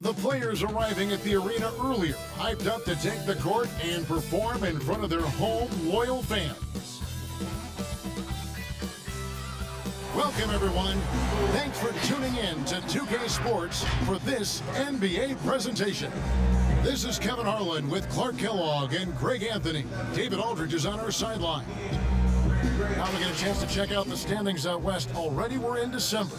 The players arriving at the arena earlier, hyped up to take the court and perform in front of their home loyal fans. Welcome, everyone. Thanks for tuning in to 2K Sports for this NBA presentation. This is Kevin Harlan with Clark Kellogg and Greg Anthony. David Aldridge is on our sideline. Now we get a chance to check out the standings out west. Already we're in December.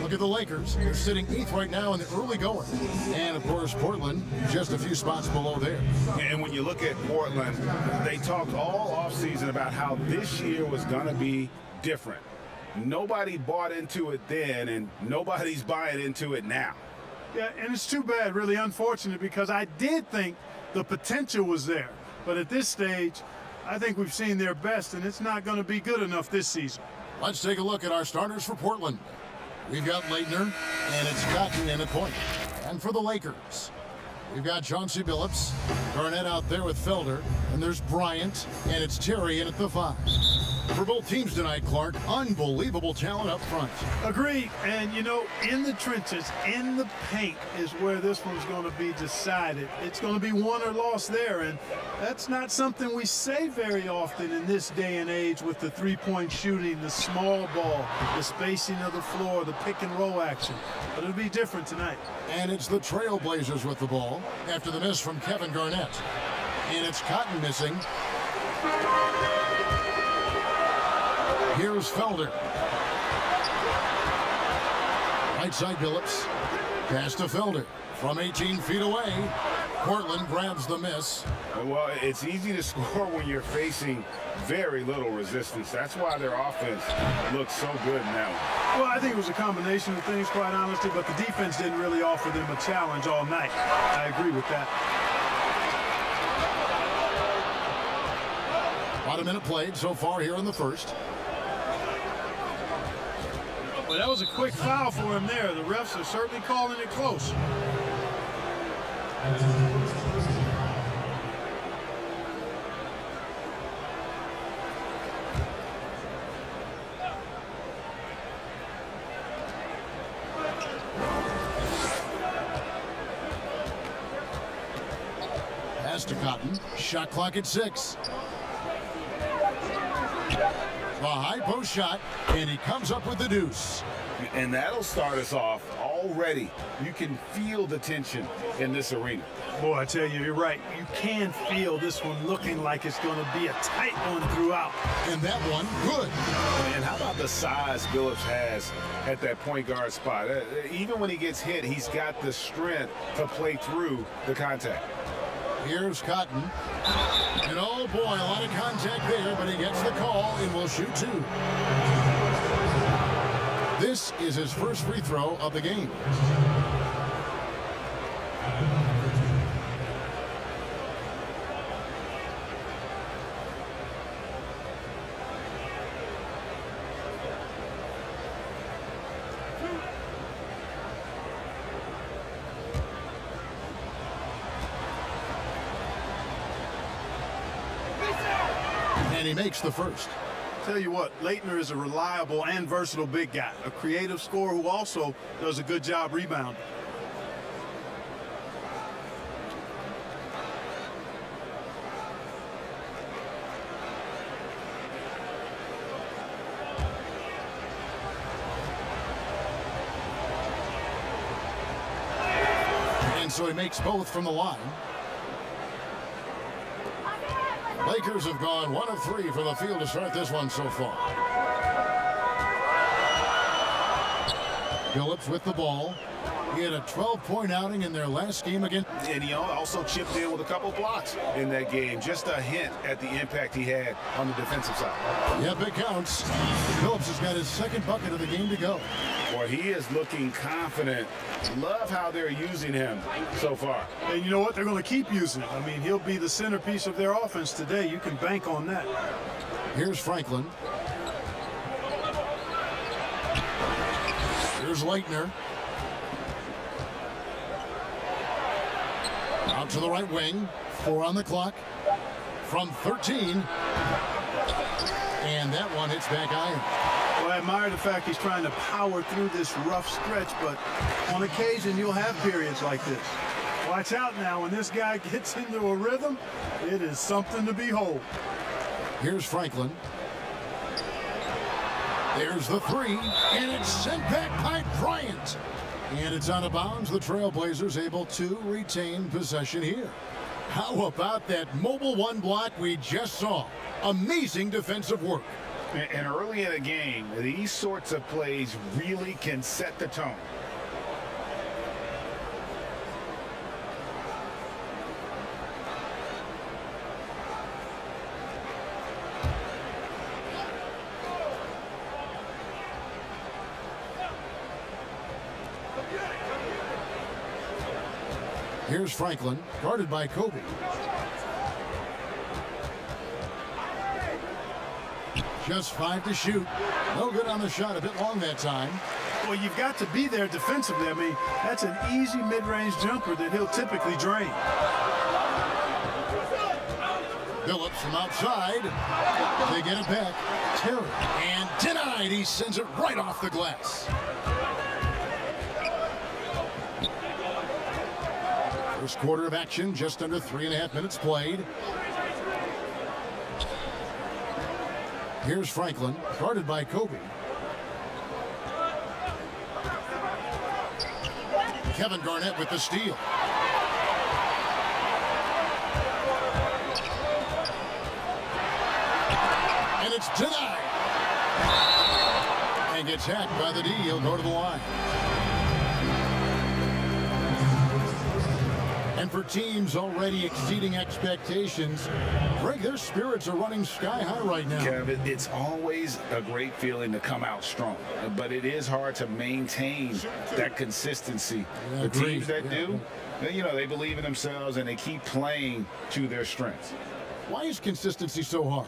Look at the Lakers. They're sitting 8th right now in the early going. And, of course, Portland just a few spots below there. And when you look at Portland, they talked all offseason about how this year was going to be different. Nobody bought into it then, and nobody's buying into it now. Yeah, and it's too bad, really unfortunate, because I did think the potential was there. But at this stage, I think we've seen their best, and it's not going to be good enough this season. Let's take a look at our starters for Portland. We've got Leitner, and it's Cotton in at point. And for the Lakers, we've got Chauncey Billups, Garnett out there with Felder, and there's Bryant, and it's Terry in at the 5. For both teams tonight, Clark, unbelievable talent up front. Agreed. And, you know, in the trenches, in the paint is where this one's going to be decided. It's going to be won or lost there, and that's not something we say very often in this day and age with the three-point shooting, the small ball, the spacing of the floor, the pick-and-roll action. But it'll be different tonight. And it's the Trailblazers with the ball after the miss from Kevin Garnett. And it's Cotton missing. Here's Felder. Right side Billups. Pass to Felder from 18 feet away. Portland grabs the miss. Well, it's easy to score when you're facing very little resistance. That's why their offense looks so good now. Well, I think it was a combination of things, quite honestly, but the defense didn't really offer them a challenge all night. I agree with that. About a minute played so far here in the first. Well, that was a quick foul for him there. The refs are certainly calling it close. Pass to Cotton. Shot clock at 6. The high post shot, and he comes up with the deuce. And that'll start us off already. You can feel the tension in this arena. Boy, I tell you, you're right. You can feel this one looking like it's going to be a tight one throughout. And that one, good. And how about the size Billups has at that point guard spot? Even when he gets hit, he's got the strength to play through the contact. Here's Cotton. And oh boy, a lot of contact there, but he gets the call and will shoot 2. This is his first free throw of the game. And he makes the first. Tell you what, Leitner is a reliable and versatile big guy, a creative scorer who also does a good job rebounding. And so he makes both from the line. Lakers have gone 1 of 3 from the field to start this one so far. Billups with the ball. He had a 12-point outing in their last game again. And he also chipped in with a couple blocks in that game. Just a hint at the impact he had on the defensive side. Yep, it counts. Billups has got his second bucket of the game to go. Boy, he is looking confident. Love how they're using him so far. And you know what? They're going to keep using him. I mean, he'll be the centerpiece of their offense today. You can bank on that. Here's Franklin. Here's Leitner. Out to the right wing. 4 on the clock. From 13. And that one hits back iron. Well, I admire the fact he's trying to power through this rough stretch, but on occasion you'll have periods like this. Watch out now, when this guy gets into a rhythm, it is something to behold. Here's Franklin. There's the three, and it's sent back by Bryant. And it's out of bounds. The Trailblazers able to retain possession here. How about that mobile one block we just saw? Amazing defensive work. And early in a game, these sorts of plays really can set the tone. Here's Franklin, guarded by Kobe. Just 5 to shoot. No good on the shot, a bit long that time. Well, you've got to be there defensively. I mean, that's an easy mid-range jumper that he'll typically drain. Phillips from outside. They get it back. Terry. And denied. He sends it right off the glass. First quarter of action, just under 3.5 minutes played. Here's Franklin, guarded by Kobe. Kevin Garnett with the steal. And it's denied. And gets hacked by the D. He'll go to the line. And for teams already exceeding expectations, Greg, their spirits are running sky high right now. Kevin, it's always a great feeling to come out strong, but it is hard to maintain that consistency. Yeah, the teams that do, you know, they believe in themselves and they keep playing to their strengths. Why is consistency so hard?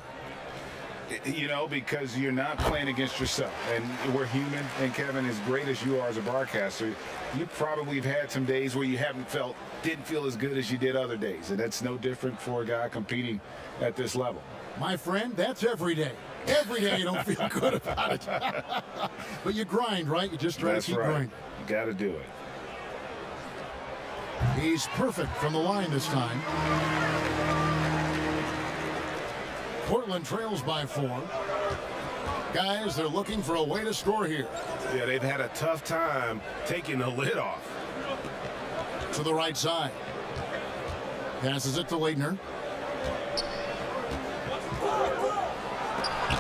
You know, because you're not playing against yourself. And we're human. And Kevin, as great as you are as a broadcaster, you probably have had some days where you didn't feel as good as you did other days. And that's no different for a guy competing at this level. My friend, that's every day. Every day you don't feel good about it. But you grind, right? You just try to keep grinding. You got to do it. He's perfect from the line this time. Portland trails by 4. Guys, they're looking for a way to score here. Yeah, they've had a tough time taking the lid off. To the right side. Passes it to Leitner.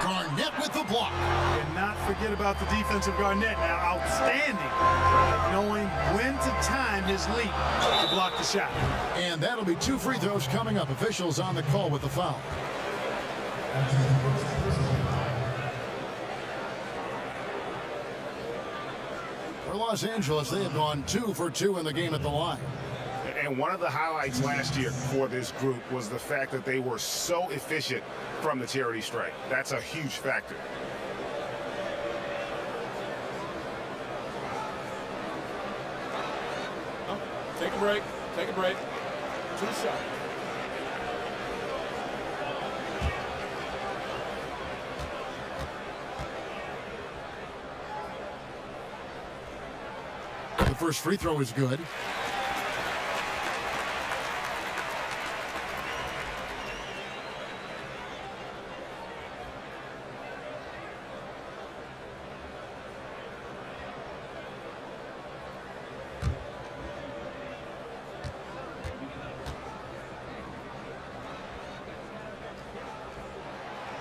Garnett with the block. And not forget about the defensive Garnett now. Outstanding. Knowing when to time his leap to block the shot. And that'll be 2 free throws coming up. Officials on the call with the foul. For Los Angeles, they have gone 2 for 2 in the game at the line. And one of the highlights last year for this group was the fact that they were so efficient from the charity stripe. That's a huge factor. Take a break. Take a break. 2 shots. The first free throw is good.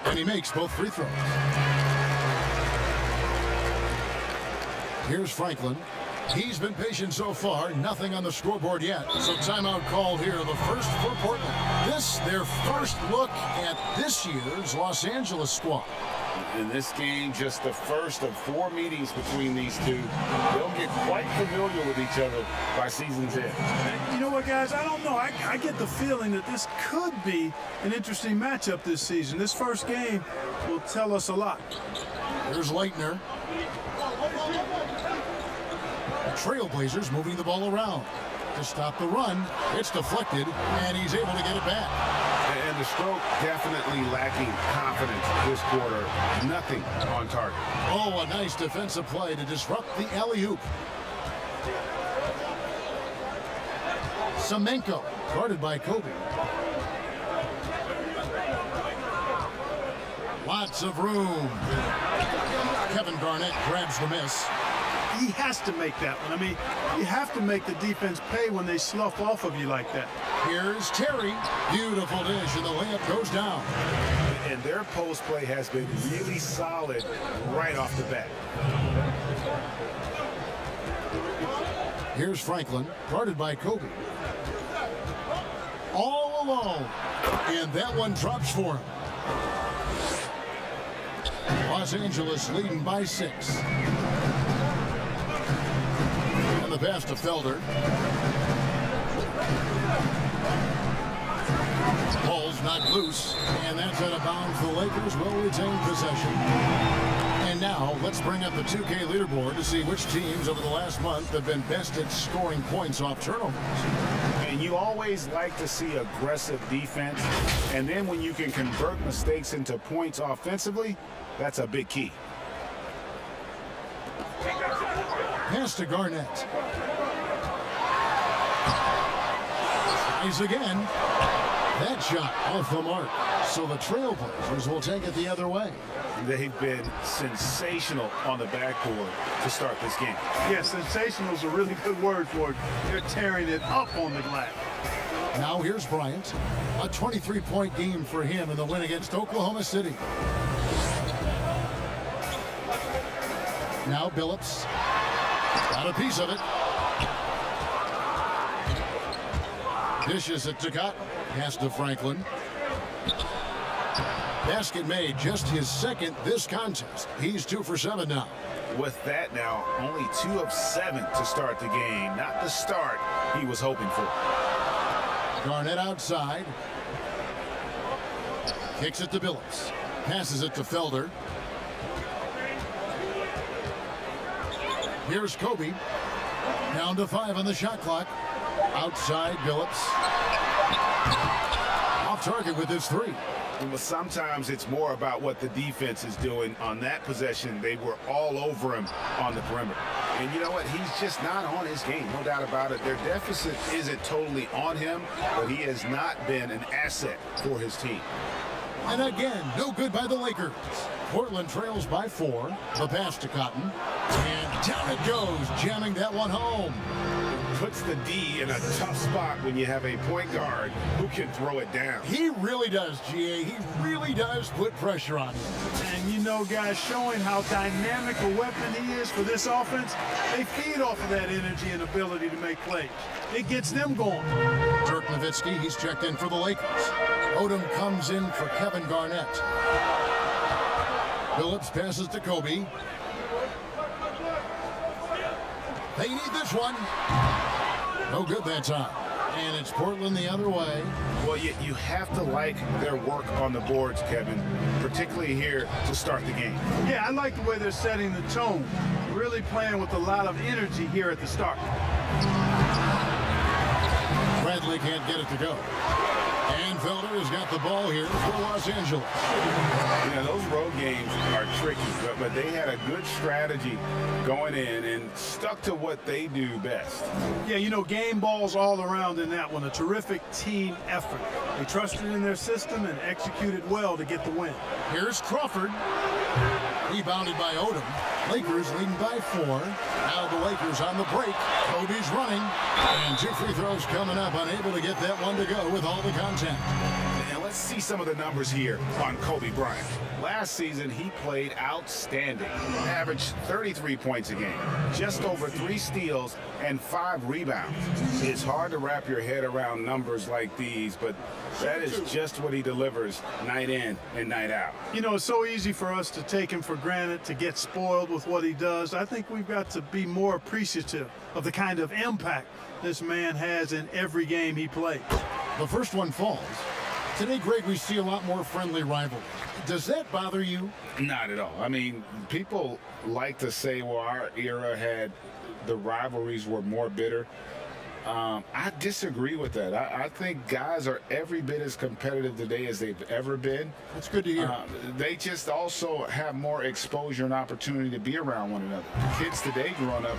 And he makes both free throws. Here's Franklin. He's been patient so far. Nothing on the scoreboard yet. So timeout called here. The first for Portland. This, their first look at this year's Los Angeles squad. In this game, just the first of 4 meetings between these two. They'll get quite familiar with each other by season's end. You know what, guys? I don't know. I get the feeling that this could be an interesting matchup this season. This first game will tell us a lot. There's Leitner. Trailblazers moving the ball around. To stop the run, it's deflected, and he's able to get it back. And the stroke definitely lacking confidence this quarter. Nothing on target. Oh, a nice defensive play to disrupt the alley-oop. Semenko, guarded by Kobe. Lots of room. Kevin Garnett grabs the miss. He has to make that one. I mean, you have to make the defense pay when they slough off of you like that. Here's Terry. Beautiful dish, and the layup goes down. And their post play has been really solid right off the bat. Here's Franklin, guarded by Kobe. All alone. And that one drops for him. Los Angeles leading by 6. And the pass to Felder. Ball's knocked loose, and that's out of bounds. The Lakers will retain possession. And now, let's bring up the 2K leaderboard to see which teams over the last month have been best at scoring points off turnovers. And you always like to see aggressive defense, and then when you can convert mistakes into points offensively, that's a big key. Pass to Garnett. Tries again. That shot off the mark. So the Trailblazers will take it the other way. They've been sensational on the backboard to start this game. Yeah, sensational is a really good word for it. They're tearing it up on the glass. Now here's Bryant. A 23-point game for him in the win against Oklahoma City. Now Billups. Got a piece of it. Dishes it to Cotton. Pass to Franklin. Basket made, just his second this contest. He's 2 for 7 now. With that now, only 2 of 7 to start the game. Not the start he was hoping for. Garnett outside. Kicks it to Billups. Passes it to Felder. Here's Kobe. Down to 5 on the shot clock. Outside Billups. Off target with his 3. But sometimes it's more about what the defense is doing. On that possession, they were all over him on the perimeter. And you know what? He's just not on his game, no doubt about it. Their deficit isn't totally on him, but he has not been an asset for his team. And again, no good by the Lakers. Portland trails by 4. The pass to Cotton. And down it goes, jamming that one home. Puts the D in a tough spot when you have a point guard who can throw it down. He really does, GA. He really does put pressure on him. And you know, guys, showing how dynamic a weapon he is for this offense, they feed off of that energy and ability to make plays. It gets them going. Dirk Nowitzki, he's checked in for the Lakers. Odom comes in for Kevin Garnett. Billups passes to Kobe. They need this one. No good that time. And it's Portland the other way. Well, you have to like their work on the boards, Kevin, particularly here to start the game. Yeah, I like the way they're setting the tone. Really playing with a lot of energy here at the start. Bradley can't get it to go. And Felder has got the ball here for Los Angeles. You know, those road games are tricky, but they had a good strategy going in and stuck to what they do best. Yeah, you know, game balls all around in that one. A terrific team effort. They trusted in their system and executed well to get the win. Here's Crawford. Rebounded by Odom. Lakers leading by 4. Now the Lakers on the break. Kobe's running. And 2 free throws coming up. Unable to get that one to go with all the content. And let's see some of the numbers here on Kobe Bryant. Last season, he played outstanding. Averaged 33 points a game, just over 3 steals and 5 rebounds. It's hard to wrap your head around numbers like these, but that is just what he delivers night in and night out. You know, it's so easy for us to take him for granted, to get spoiled with what he does. I think we've got to be more appreciative of the kind of impact this man has in every game he plays. The first one falls. Today, Greg, we see a lot more friendly rivalry. Does that bother you? Not at all. I mean, people like to say, well, our era had the rivalries were more bitter. I disagree with that. I think guys are every bit as competitive today as they've ever been. That's good to hear. They just also have more exposure and opportunity to be around one another. Kids today growing up,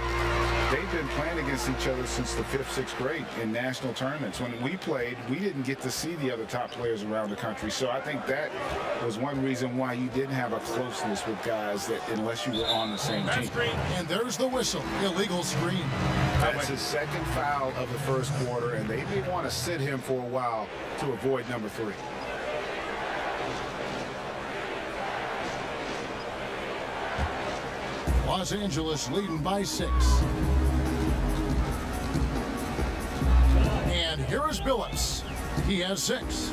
they've been playing against each other since the 5th, 6th grade in national tournaments. When we played, we didn't get to see the other top players around the country. So I think that was one reason why you didn't have a closeness with guys that unless you were on the same team. And there's the whistle. Illegal screen. That's his second foul of the first quarter, and they may want to sit him for a while to avoid number 3. Los Angeles leading by 6. And here is Billups. He has 6.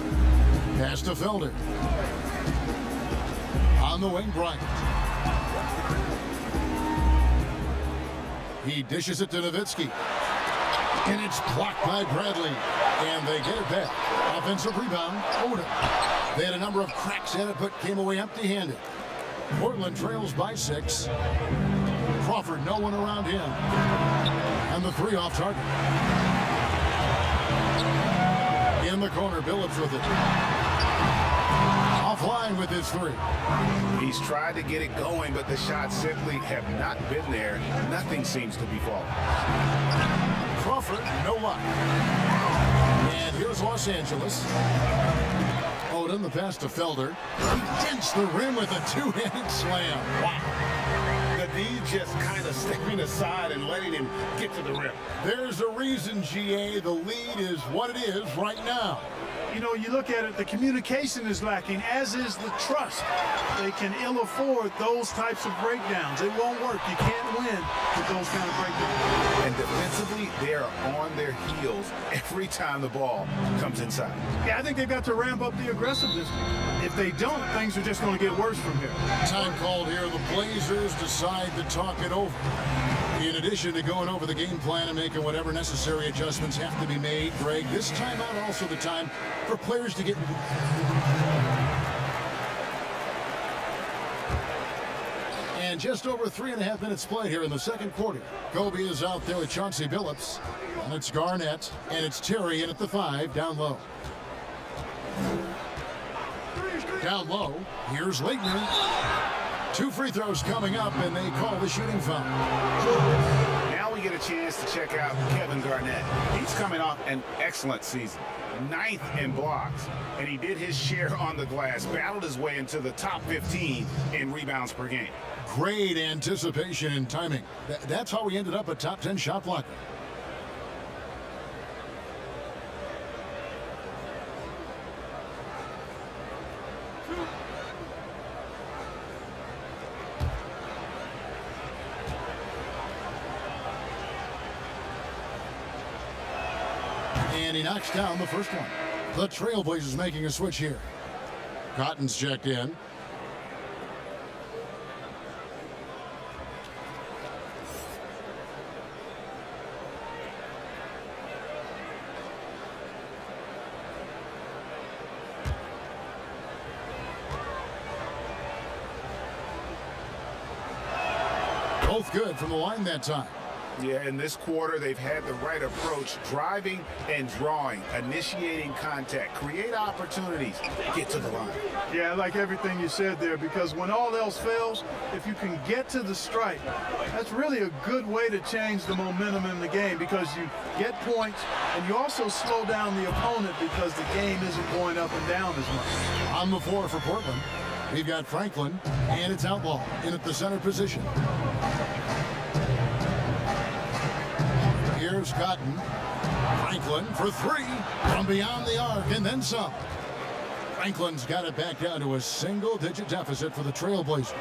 Pass to Felder. On the wing, Bryant. He dishes it to Nowitzki. And it's blocked by Bradley. And they get it back. Offensive rebound, Odom. They had a number of cracks at it, but came away empty-handed. Portland trails by 6. Crawford, no one around him. And the 3 off target. In the corner, Billups with it. Offline with his 3. He's tried to get it going, but the shots simply have not been there. Nothing seems to be falling. Crawford, no luck. And here's Los Angeles. Odom, the pass to Felder. He dents the rim with a 2-handed slam. Wow. The D just kind of stepping aside and letting him get to the rim. There's a reason, GA, the lead is what it is right now. You know, you look at it, the communication is lacking, as is the trust. They can ill afford those types of breakdowns. It won't work. You can't win with those kind of breakdowns. And defensively, they are on their heels every time the ball comes inside. Yeah, I think they've got to ramp up the aggressiveness. If they don't, things are just going to get worse from here. Time called here. The Blazers decide to talk it over. In addition to going over the game plan and making whatever necessary adjustments have to be made, Greg, this timeout also the time for players to get... And just over 3.5 minutes played here in the second quarter. Kobe is out there with Chauncey Billups. And it's Garnett. And it's Terry in at the 5, down low. Down low. Here's Leitner. 2 free throws coming up, and they call the shooting foul. Now we get a chance to check out Kevin Garnett. He's coming off an excellent season. 9th in blocks, and he did his share on the glass, battled his way into the top 15 in rebounds per game. Great anticipation and timing. That's how he ended up a top 10 shot blocker. And he knocks down the first one. The Trailblazers making a switch here. Cotton's checked in. Both good from the line that time. Yeah, in this quarter, they've had the right approach, driving and drawing, initiating contact, create opportunities, get to the line. Yeah, I like everything you said there, because when all else fails, if you can get to the stripe, that's really a good way to change the momentum in the game, because you get points and you also slow down the opponent because the game isn't going up and down as much. On the floor for Portland, we've got Franklin, and it's Outlaw in at the center position. Here's Cotton. Franklin for 3 from beyond the arc and then some. Franklin's got it back down to a single-digit deficit for the Trailblazers.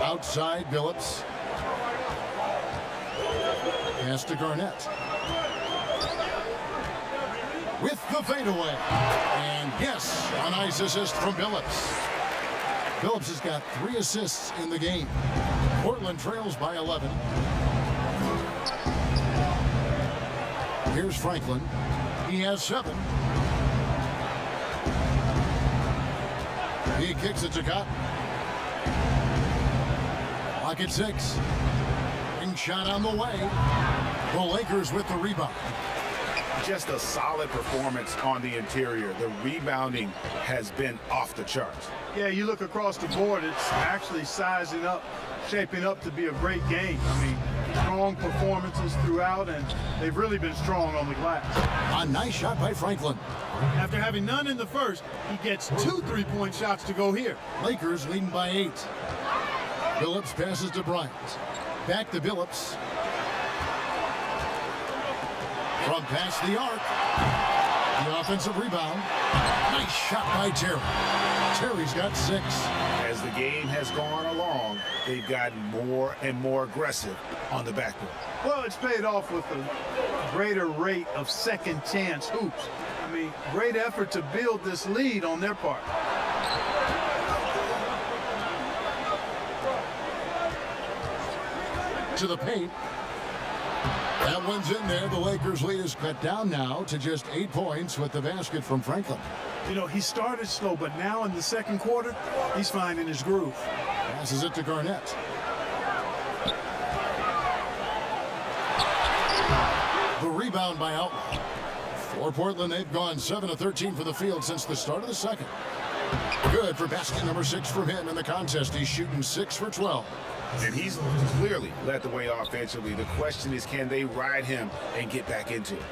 Outside, Billups. Pass to Garnett. With the fadeaway. And yes, a nice assist from Billups. Billups has got 3 assists in the game. Portland trails by 11. Here's Franklin. He has 7. He kicks it to Cotton. Clock at 6. And shot on the way. The Lakers with the rebound. Just a solid performance on the interior. The rebounding has been off the charts. Yeah, you look across the board, it's actually sizing up, shaping up to be a great game. I mean, strong performances throughout, and they've really been strong on the glass. A nice shot by Franklin. After having none in the first, he gets 2 3-point shots to go here. Lakers leading by 8. Billups passes to Bryant. Back to Billups. From past the arc. The offensive rebound. Nice shot by Terry. Terry's got 6. As the game has gone along, they've gotten more and more aggressive on the backboard. Well, it's paid off with a greater rate of second chance hoops. I mean, great effort to build this lead on their part. To the paint. That one's in there. The Lakers' lead is cut down now to just 8 points with the basket from Franklin. You know, he started slow, but now in the second quarter, he's finding his groove. Passes it to Garnett. The rebound by Outlaw. For Portland, they've gone 7 of 13 for the field since the start of the second. Good for basket number 6 from him in the contest. He's shooting 6 for 12. And he's clearly led the way offensively. The question is, can they ride him and get back into it?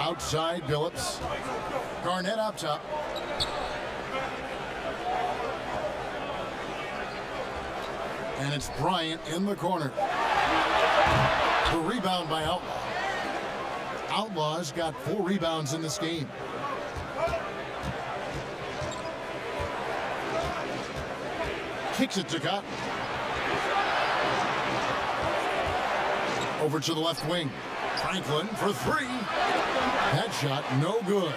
Outside, Billups. Garnett up top. And it's Bryant in the corner. The rebound by Outlaw. Outlaw's got 4 rebounds in this game. Kicks it to Cotton. Over to the left wing. Franklin for 3. That shot no good.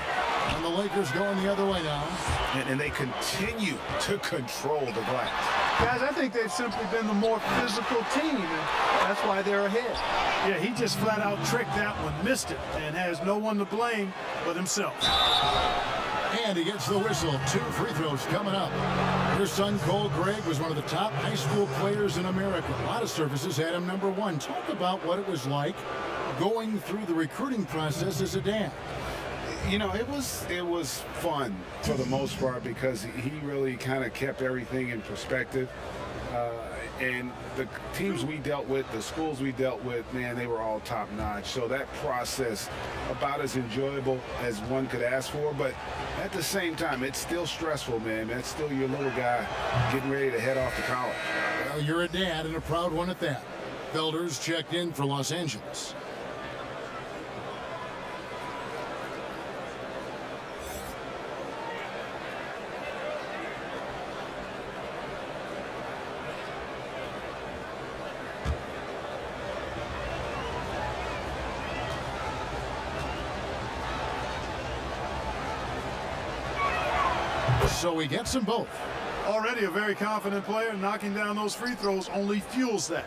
And the Lakers going the other way now. And they continue to control the glass. Guys, I think they've simply been the more physical team, and that's why they're ahead. Yeah, he just flat out tricked that one, missed it, and has no one to blame but himself. And he gets the whistle. 2 free throws coming up. Your son, Cole Gregg, was one of the top high school players in America. A lot of services had him number 1. Talk about what it was like going through the recruiting process as a dad. You know, it was fun for the most part because he really kind of kept everything in perspective. And the teams we dealt with, the schools we dealt with, man, they were all top notch. So that process, about as enjoyable as one could ask for. But at the same time, it's still stressful, man. That's still your little guy getting ready to head off to college. Well, you're a dad and a proud one at that. Felder's checked in for Los Angeles. So he gets them both. Already a very confident player, knocking down those free throws only fuels that.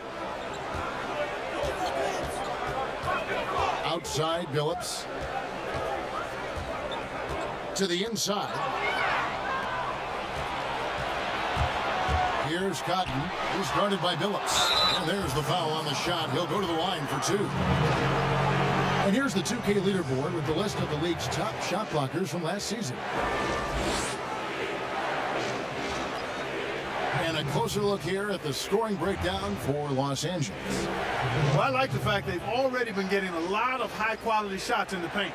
Outside, Billups. To the inside. Here's Cotton. He's guarded by Billups. And there's the foul on the shot. He'll go to the line for 2. And here's the 2K leaderboard with the list of the league's top shot blockers from last season. And a closer look here at the scoring breakdown for Los Angeles. Well, I like the fact they've already been getting a lot of high-quality shots in the paint.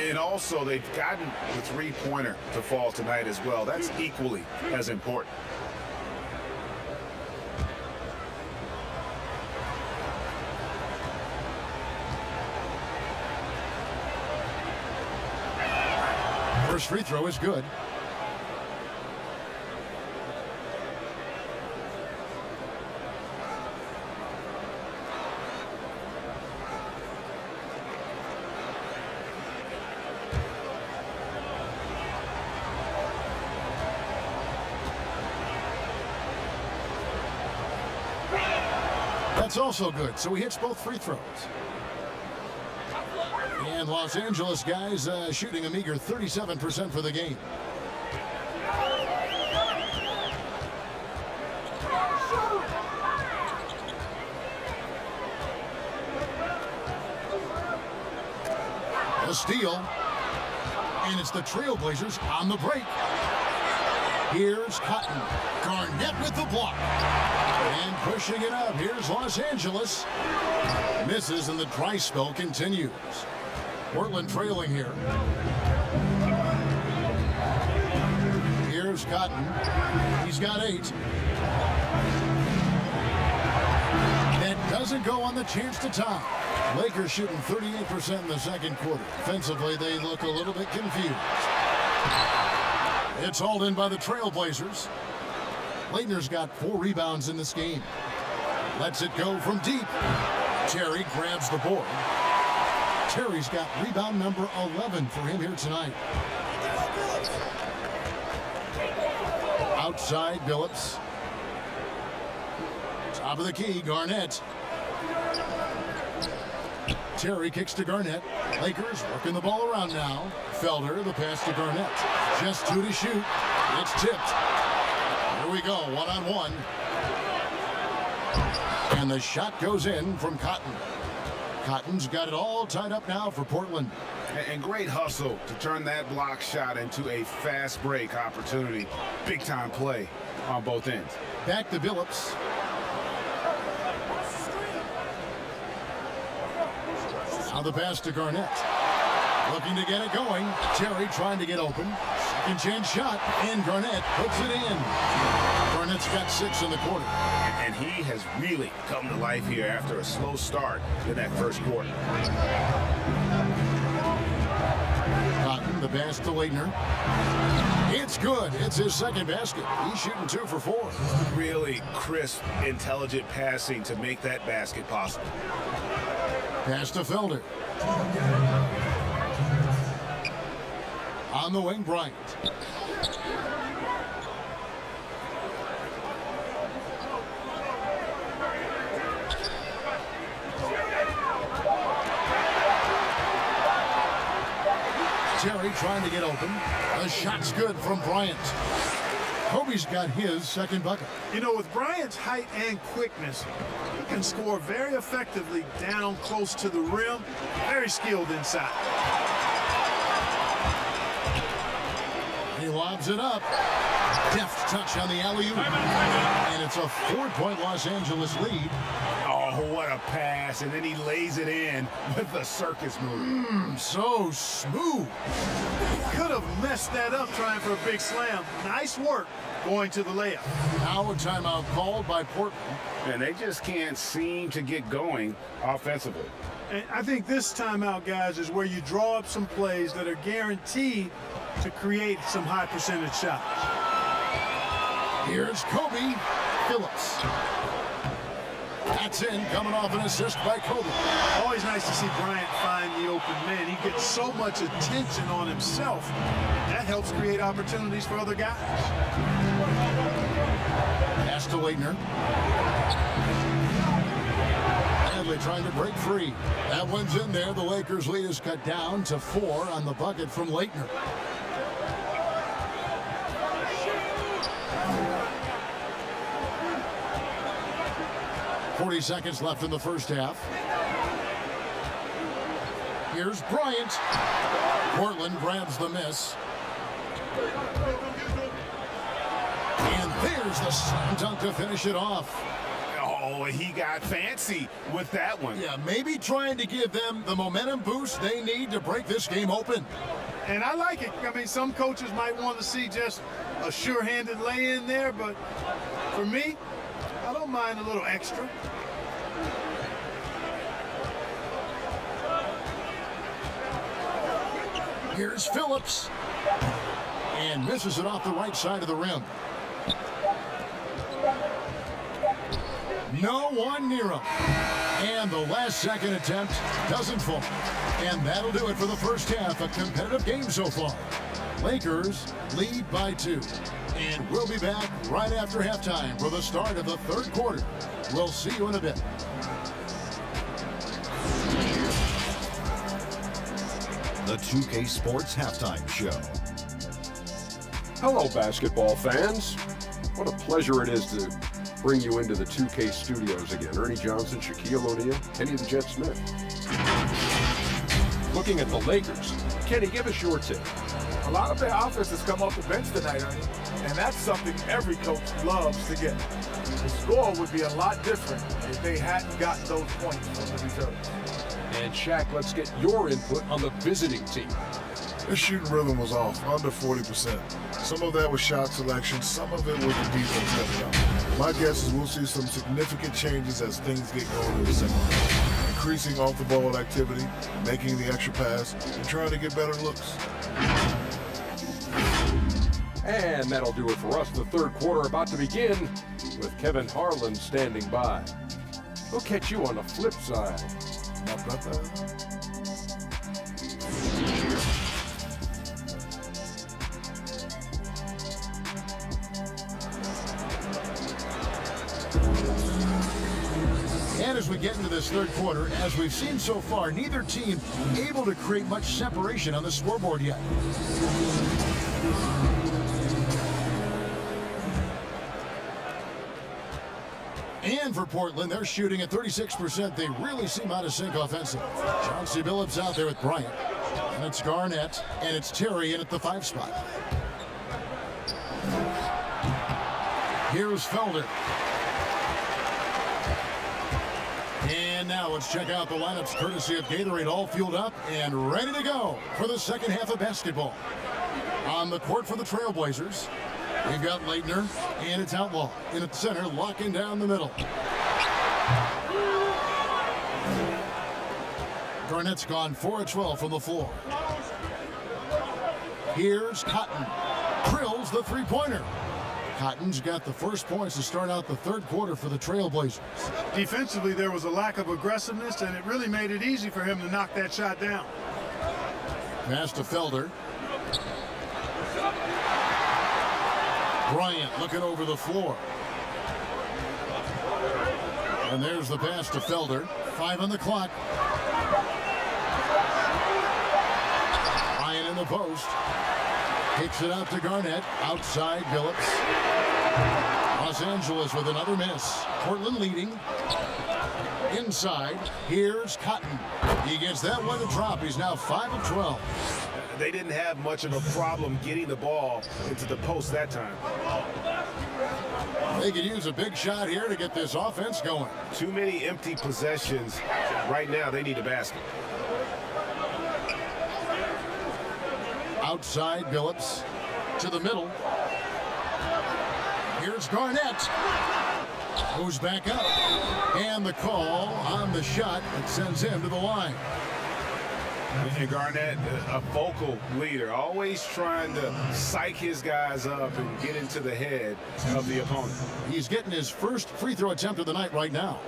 And also, they've gotten the three-pointer to fall tonight as well. That's equally as important. First free throw is good. That's also good. So he hits both free throws. And Los Angeles guys shooting a meager 37% for the game. steal. And it's the Trailblazers on the break. Here's Cotton. Garnett with the block. And pushing it up. Here's Los Angeles. Misses and the dry spell continues. Portland trailing here. Here's Cotton. He's got 8. That doesn't go on the chance to tie. Lakers shooting 38% in the second quarter. Offensively, they look a little bit confused. It's hauled in by the Trailblazers. Leitner's got 4 rebounds in this game. Lets it go from deep. Terry grabs the board. Terry's got rebound number 11 for him here tonight. Outside, Billups. Top of the key, Garnett. Terry kicks to Garnett. Lakers working the ball around now. Felder, the pass to Garnett. Just 2 to shoot. It's tipped. Here we go, 1-on-1. And the shot goes in from Cotton. Cotton's got it all tied up now for Portland. And great hustle to turn that block shot into a fast break opportunity. Big time play on both ends. Back to Billups. Now the pass to Garnett. Looking to get it going. Terry trying to get open. Second chance shot. And Garnett puts it in. Garnett's got 6 in the quarter. And he has really come to life here after a slow start in that first quarter. Cotton, the pass to Leitner. It's good. It's his second basket. He's shooting 2 for 4. Really crisp, intelligent passing to make that basket possible. Pass to Felder. On the wing, Bryant. Terry trying to get open. The shot's good from Bryant. Kobe's got his second bucket. You know, with Bryant's height and quickness, he can score very effectively down close to the rim. Very skilled inside. He lobs it up. Deft touch on the alley-oop. And it's a 4-point Los Angeles lead. Oh, what a pass. And then he lays it in with the circus move. So smooth. Could have messed that up trying for a big slam. Nice work going to the layup. Now a timeout called by Portland. And they just can't seem to get going offensively. And I think this timeout, guys, is where you draw up some plays that are guaranteed to create some high percentage shots. Here's Kobe. Phillips. That's in, coming off an assist by Kobe. Always nice to see Bryant find the open man. He gets so much attention on himself. That helps create opportunities for other guys. Pass to Leitner. Bradley trying to break free. That one's in there. The Lakers lead is cut down to 4 on the bucket from Leitner. .40 seconds left in the first half. Here's Bryant. Portland grabs the miss. And there's the slam dunk to finish it off. Oh, he got fancy with that one. Yeah, maybe trying to give them the momentum boost they need to break this game open. And I like it. I mean, some coaches might want to see just a sure-handed lay-in there, but for me, I don't mind a little extra. Here's Phillips. And misses it off the right side of the rim. No one near him. And the last second attempt doesn't fall. And that'll do it for the first half. A competitive game so far. Lakers lead by 2. And we'll be back right after halftime for the start of the third quarter. We'll see you in a bit. The 2K Sports Halftime Show. Hello, basketball fans. What a pleasure it is to bring you into the 2K studios again. Ernie Johnson, Shaquille O'Neal, Kenny the Jet Smith. looking at the Lakers. Kenny, give us your take. A lot of their offense has come off the bench tonight, Ernie, and that's something every coach loves to get. The score would be a lot different if they hadn't gotten those points from the reserves. And Shaq, let's get your input on the visiting team. Their shooting rhythm was off, under 40%. Some of that was shot selection, some of it was the defense stepping up. My guess is we'll see some significant changes as things get going in the second half. Increasing off-the-ball activity, making the extra pass, and trying to get better looks. And that'll do it for us. The third quarter about to begin with Kevin Harlan standing by. We'll catch you on the flip side. And as we get into this third quarter, as we've seen so far, neither team able to create much separation on the scoreboard yet. And for Portland, they're shooting at 36%. They really seem out of sync offensively. Chauncey Billups out there with Bryant. And it's Garnett, and it's Terry in at the 5 spot. Here's Felder. And now let's check out the lineups courtesy of Gatorade, all fueled up and ready to go for the second half of basketball. On the court for the Trailblazers, we've got Leitner, and it's Outlaw in at the center, locking down the middle. Garnett's gone 4 of 12 from the floor. Here's Cotton. Drills the three-pointer. Cotton's got the first points to start out the third quarter for the Trailblazers. Defensively, there was a lack of aggressiveness, and it really made it easy for him to knock that shot down. Pass to Felder. Bryant looking over the floor. And there's the pass to Felder. 5 on the clock. Bryant in the post. Kicks it out to Garnett. Outside Billups. Los Angeles with another miss. Portland leading. Inside. Here's Cotton. He gets that one to drop. He's now 5 of 12. They didn't have much of a problem getting the ball into the post that time. They could use a big shot here to get this offense going. Too many empty possessions. Right now, they need a basket. Outside Billups to the middle. Here's Garnett. Goes back up. And the call on the shot that sends him to the line. And Garnett, a vocal leader, always trying to psych his guys up and get into the head of the opponent. He's getting his first free throw attempt of the night right now.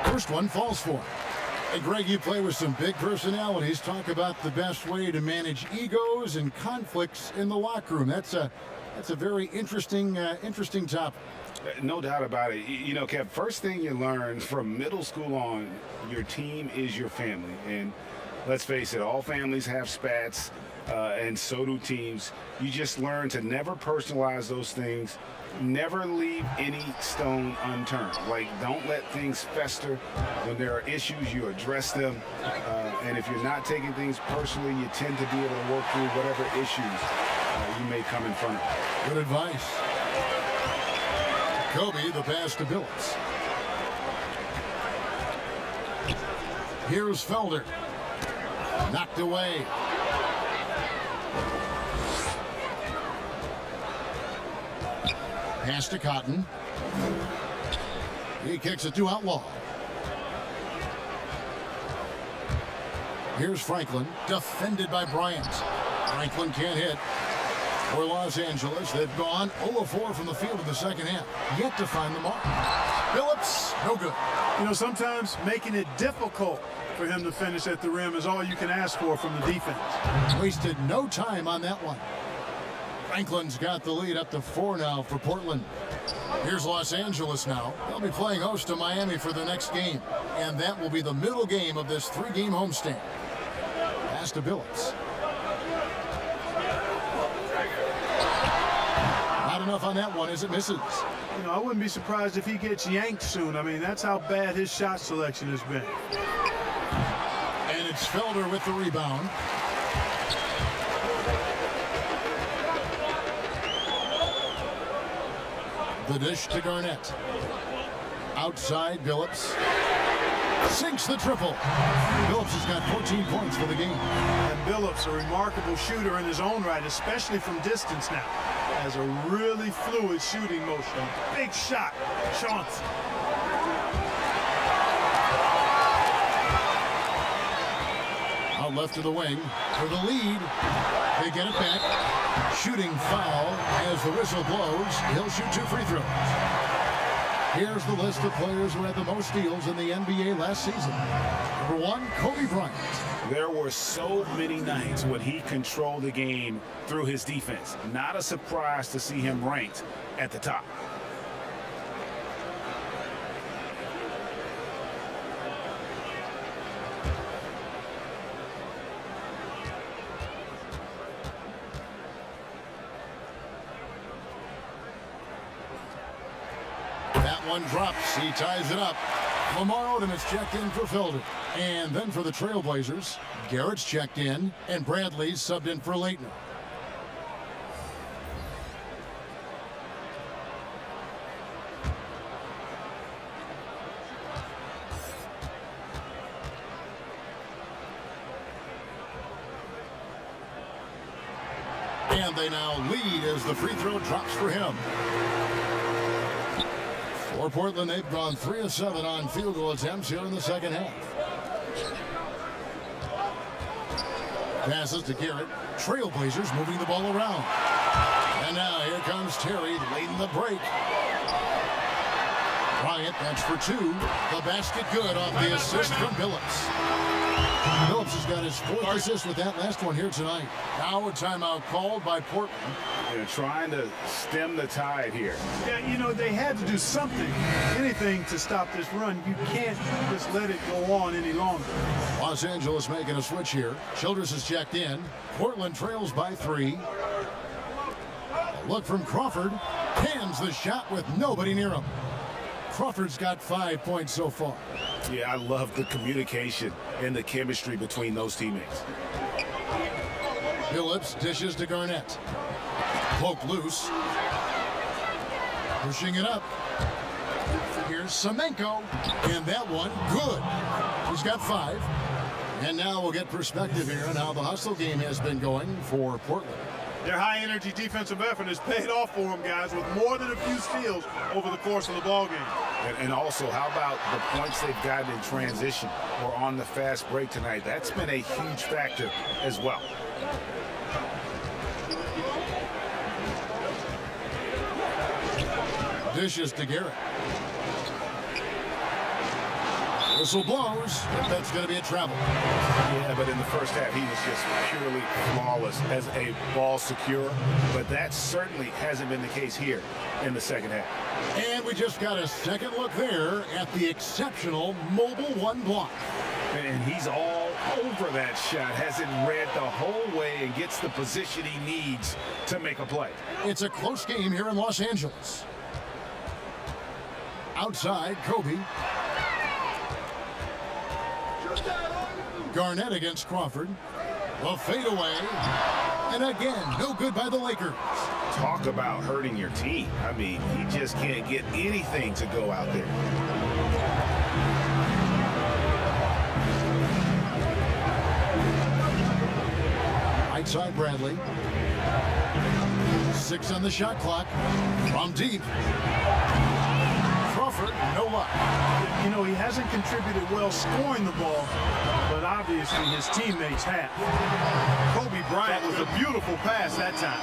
First one falls for him. Hey, Greg, you play with some big personalities. Talk about the best way to manage egos and conflicts in the locker room. That's a very interesting topic. No doubt about it. You know, Kev, first thing you learn from middle school on, your team is your family. And let's face it, all families have spats, and so do teams. You just learn to never personalize those things. Never leave any stone unturned. Like, don't let things fester. When there are issues, you address them. And if you're not taking things personally, you tend to be able to work through whatever issues you may come in front of. Good advice. Kobe, the pass to Billups. Here's Felder. Knocked away. Pass to Cotton. He kicks it to Outlaw. Here's Franklin, defended by Bryant. Franklin can't hit. For Los Angeles, they've gone 0-4 from the field in the second half. Yet to find the mark. Billups, no good. You know, sometimes making it difficult for him to finish at the rim is all you can ask for from the defense. Wasted no time on that one. Franklin's got the lead up to 4 now for Portland. Here's Los Angeles now. They'll be playing host to Miami for the next game, and that will be the middle game of this 3-game homestand. Pass to Billups. Not enough on that one as it misses. You know, I wouldn't be surprised if he gets yanked soon. I mean, that's how bad his shot selection has been. And it's Felder with the rebound. The dish to Garnett. Outside, Billups. Sinks the triple. Billups has got 14 points for the game. And Billups, a remarkable shooter in his own right, especially from distance now. Has a really fluid shooting motion. Big shot. Chauncey. Out left of the wing for the lead. They get it back. Shooting foul as the whistle blows. He'll shoot 2 free throws. Here's the list of players who had the most steals in the NBA last season. Number 1, Kobe Bryant. There were so many nights when he controlled the game through his defense. Not a surprise to see him ranked at the top. One drops. He ties it up. Lamar Odom is checked in for Felder. And then for the Trailblazers, Garrett's checked in, and Bradley's subbed in for Leitner. And they now lead as the free throw drops for him. For Portland, they've gone 3 of 7 on field goal attempts here in the second half. Passes to Garrett. Trailblazers moving the ball around. And now here comes Terry late in the break. Bryant, that's for 2. The basket good off the assist from Billups. Billups has got his 4th assist with that last one here tonight. Now a timeout called by Portland. They're trying to stem the tide here. Yeah, you know, they had to do something, anything to stop this run. You can't just let it go on any longer. Los Angeles making a switch here. Childress is checked in. Portland trails by 3. A look from Crawford. Hands the shot with nobody near him. Crawford's got 5 points so far. Yeah, I love the communication and the chemistry between those teammates. Billups dishes to Garnett. Poke loose. Pushing it up. Here's Semenko. And that one, good. He's got 5. And now we'll get perspective here on how the hustle game has been going for Portland. Their high-energy defensive effort has paid off for them, guys, with more than a few steals over the course of the ballgame. And also, how about the points they've gotten in transition or on the fast break tonight? That's been a huge factor as well. Dishes to Garrett. Whistle blows, but that's going to be a travel. Yeah, but in the first half, he was just purely flawless as a ball securer. But that certainly hasn't been the case here in the second half. And we just got a second look there at the exceptional mobile 1 block. And he's all over that shot, has it read the whole way and gets the position he needs to make a play. It's a close game here in Los Angeles. Outside, Kobe. Garnett against Crawford. A fadeaway. And again, no good by the Lakers. Talk about hurting your team. I mean, you just can't get anything to go out there. Right side, Bradley. 6 on the shot clock. From deep. Crawford, no luck. You know, he hasn't contributed well scoring the ball, but obviously his teammates have. Kobe Bryant with a beautiful pass that time.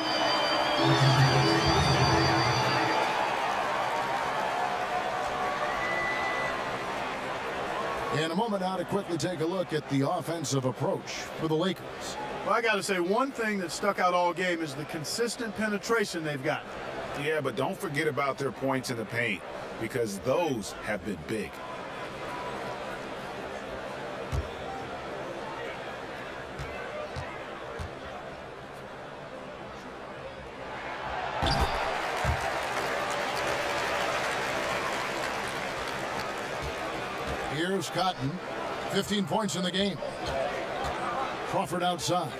In a moment now to quickly take a look at the offensive approach for the Lakers. Well, I got to say, one thing that stuck out all game is the consistent penetration they've got. Yeah, but don't forget about their points in the paint, because those have been big. Here's Cotton, 15 points in the game. Crawford outside.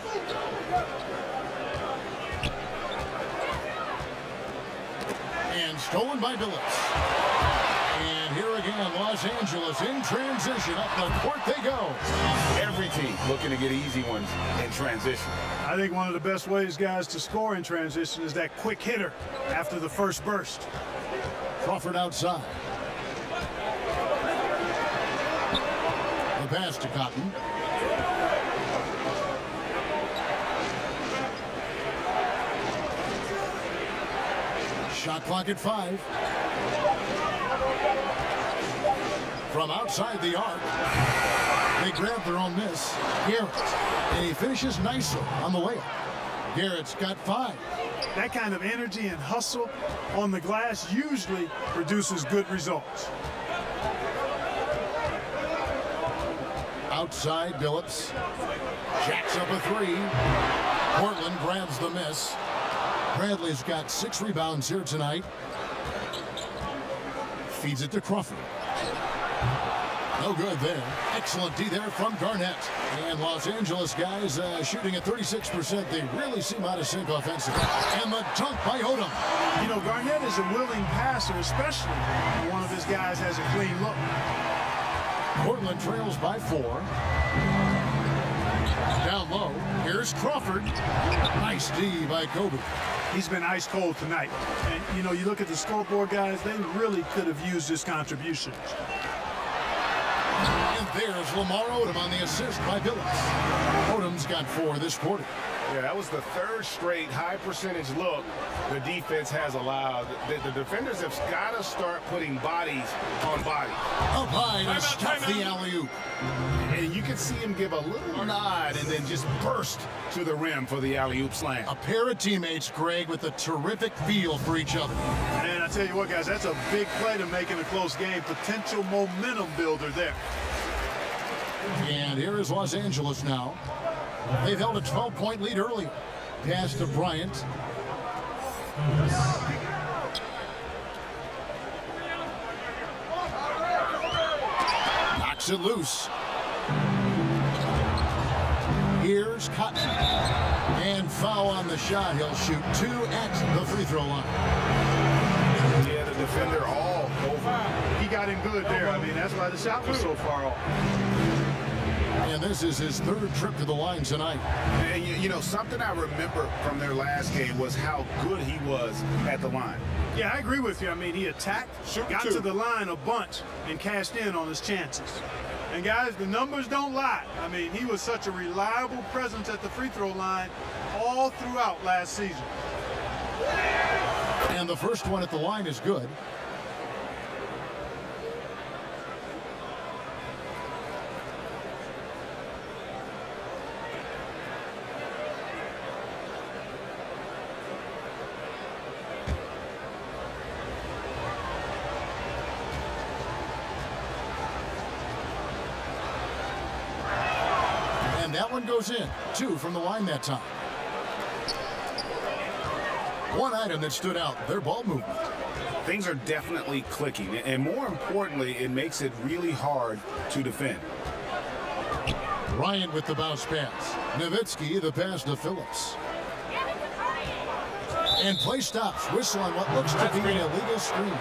And stolen by Billups. And here again, Los Angeles in transition. Up the court they go. Every team looking to get easy ones in transition. I think one of the best ways, guys, to score in transition is that quick hitter after the first burst. Crawford outside. The pass to Cotton. Shot clock at 5. From outside the arc, they grab their own miss. Garrett, and he finishes nicely on the layup. Garrett's got 5. That kind of energy and hustle on the glass usually produces good results. Outside, Billups jacks up a 3. Portland grabs the miss. Bradley's got 6 rebounds here tonight. Feeds it to Crawford. No good there. Excellent D there from Garnett. And Los Angeles guys shooting at 36%. They really seem out of sync offensively. And the dunk by Odom. You know, Garnett is a willing passer, especially when one of his guys has a clean look. Portland trails by 4. Down low, here's Crawford. Nice D by Kobe. He's been ice cold tonight. And, you know, you look at the scoreboard, guys, they really could have used his contributions. And there's Lamar Odom on the assist by Billups. Odom's got 4 this quarter. Yeah, that was the 3rd straight high percentage look the defense has allowed. The defenders have got to start putting bodies on bodies. Up high to stuff the alley-oop. And you can see him give a little nod and then just burst to the rim for the alley-oop slam. A pair of teammates, Greg, with a terrific feel for each other. And I tell you what, guys, that's a big play to make in a close game. Potential momentum builder there. And here is Los Angeles now. They've held a 12-point lead earlier. Pass to Bryant. Knocks it loose. Here's Cotton. And foul on the shot. He'll shoot 2 at the free throw line. Yeah, the defender all over. He got him good there. I mean, that's why the shot was so far off. And this is his 3rd trip to the line tonight. And you know, something I remember from their last game was how good he was at the line. Yeah, I agree with you. I mean, he attacked, got to the line a bunch, and cashed in on his chances. And, guys, the numbers don't lie. I mean, he was such a reliable presence at the free throw line all throughout last season. And the first one at the line is good. That one goes in. 2 from the line that time. One item that stood out, their ball movement. Things are definitely clicking, and more importantly, it makes it really hard to defend. Bryant with the bounce pass. Nowitzki the pass to Phillips. And play stops. Whistle on what looks to be an illegal screen.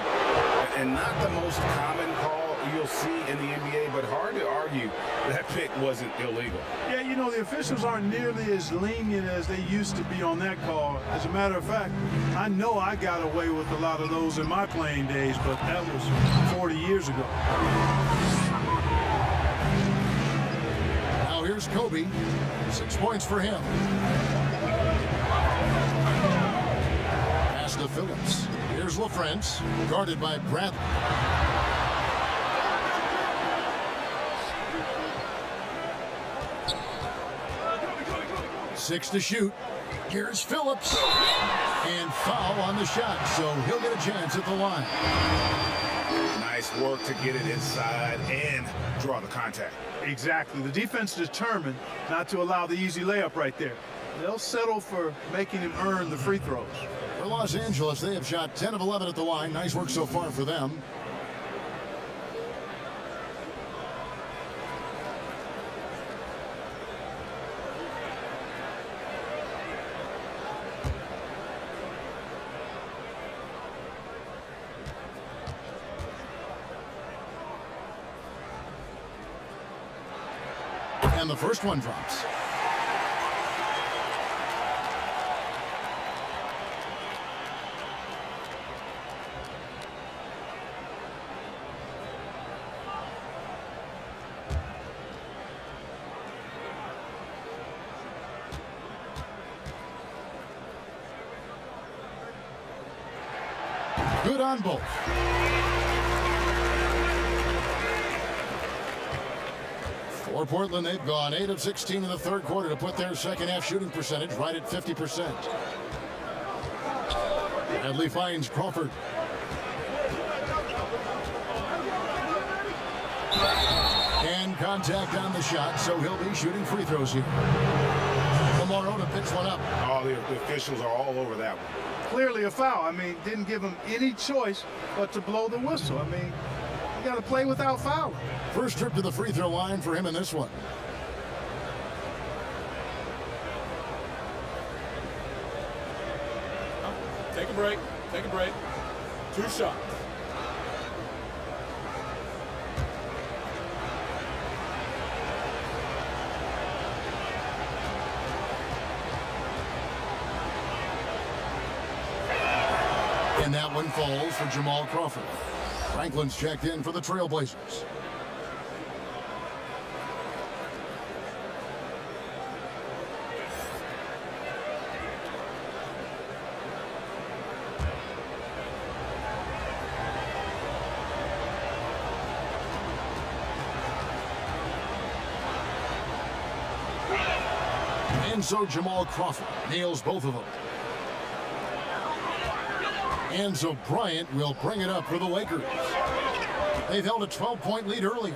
And not the most common call you'll see in the NBA, but hard to argue that pick wasn't illegal. Yeah, you know, the officials aren't nearly as lenient as they used to be on that call. As a matter of fact, I know I got away with a lot of those in my playing days, but that was 40 years ago. Now here's Kobe. 6 points for him. Pass to Phillips. Here's LaFrance, guarded by Bradley. 6 to shoot. Here's Phillips. And foul on the shot, so he'll get a chance at the line. Nice work to get it inside and draw the contact. Exactly. The defense determined not to allow the easy layup right there. They'll settle for making him earn the free throws. For Los Angeles, they have shot 10 of 11 at the line. Nice work so far for them. And the first one drops. Good on both. For Portland, they've gone 8 of 16 in the third quarter to put their second half shooting percentage right at 50%. Bradley finds Crawford. And contact on the shot, so he'll be shooting free throws here. Lamar Odom picks one up. Oh, the officials are all over that one. Clearly a foul. I mean, didn't give him any choice but to blow the whistle. I mean, you got to play without fouling. First trip to the free throw line for him in this one. Take a break. Take a break. 2 shots. And that one falls for Jamal Crawford. Franklin's checked in for the Trailblazers. And so Jamal Crawford nails both of them. And so Bryant will bring it up for the Lakers. They've held a 12-point lead early.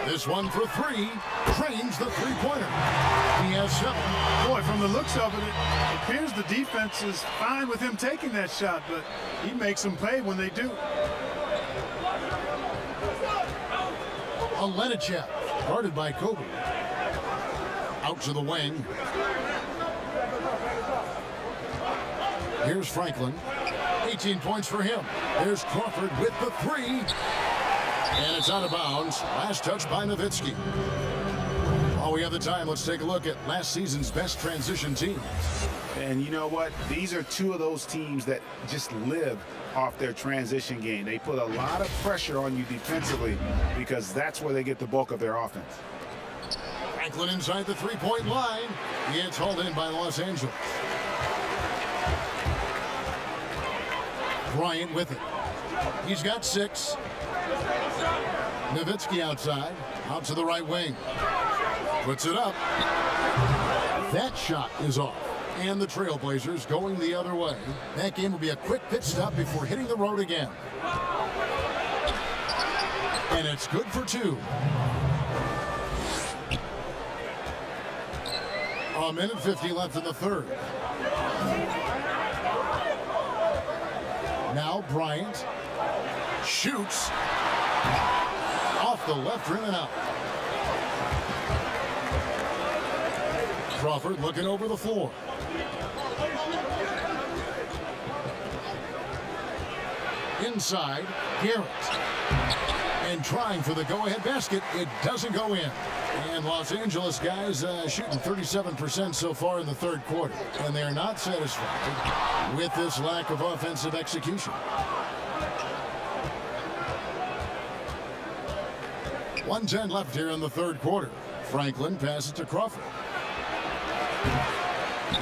This one for 3. Drains the three-pointer. He has 7. Boy, from the looks of it, it appears the defense is fine with him taking that shot, but he makes them pay when they do. Alenichek, guarded by Kobe. Out to the wing. Here's Franklin. 18 points for him. There's Crawford with the 3. And it's out of bounds. Last touch by Nowitzki. While we have the time, let's take a look at last season's best transition teams. And you know what? These are 2 of those teams that just live off their transition game. They put a lot of pressure on you defensively because that's where they get the bulk of their offense. Franklin inside the three-point line. It's hauled in by Los Angeles. Bryant with it. He's got 6. Nowitzki outside. Out to the right wing. Puts it up. That shot is off. And the Trailblazers going the other way. That game will be a quick pit stop before hitting the road again. And it's good for 2. A minute 50 left in the third. Now Bryant shoots off the left rim and out. Crawford looking over the floor. Inside, Garrett. And trying for the go-ahead basket. It doesn't go in. And Los Angeles guys shooting 37% so far in the third quarter. And they're not satisfied with this lack of offensive execution. 1:10 left here in the third quarter. Franklin passes to Crawford.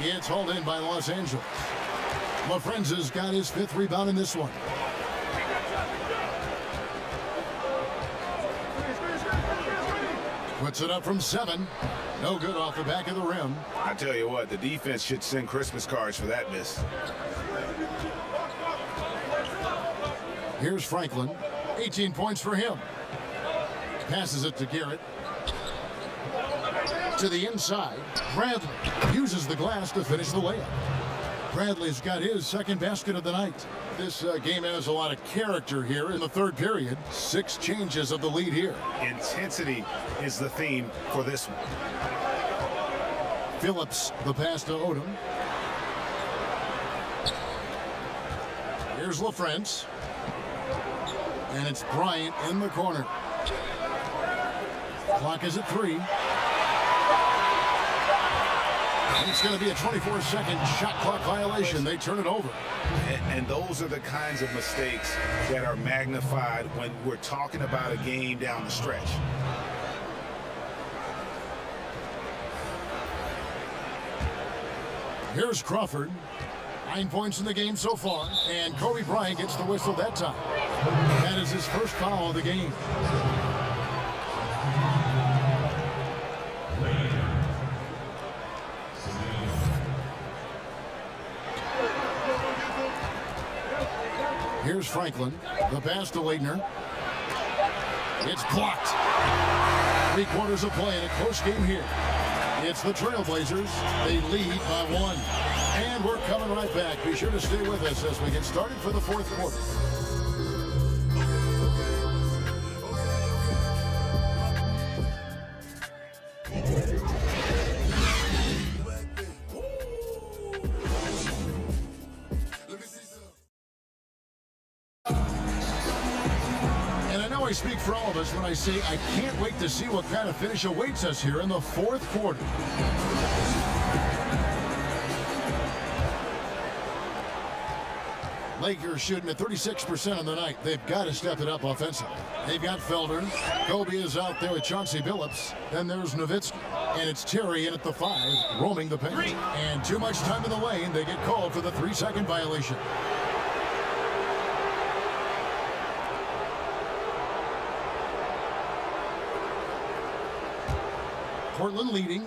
It's hauled in by Los Angeles. LaFrenza's got his 5th rebound in this one. Puts it up from 7. No good off the back of the rim. I tell you what, the defense should send Christmas cards for that miss. Here's Franklin. 18 points for him. Passes it to Garrett. To the inside. Bradley uses the glass to finish the layup. Bradley's got his second basket of the night. This game has a lot of character here in the third period. 6 changes of the lead here. Intensity is the theme for this one. Phillips, the pass to Odom. Here's LaFrance. And it's Bryant in the corner. Clock is at 3. It's going to be a 24-second shot clock violation. They turn it over. And those are the kinds of mistakes that are magnified when we're talking about a game down the stretch. Here's Crawford. 9 points in the game so far. And Kobe Bryant gets the whistle that time. That is his first foul of the game. Here's Franklin. The pass to Leitner. It's blocked. 3 quarters of play in a close game here. It's the Trailblazers. They lead by 1. And we're coming right back. Be sure to stay with us as we get started for the fourth quarter. I speak for all of us when I say I can't wait to see what kind of finish awaits us here in the fourth quarter. Lakers shooting at 36% on the night. They've got to step it up offensively. They've got Felder. Kobe is out there with Chauncey Billups. Then there's Nowitzki. And it's Terry in at the 5, roaming the paint. And too much time in the lane. They get called for the 3-second violation. Portland leading.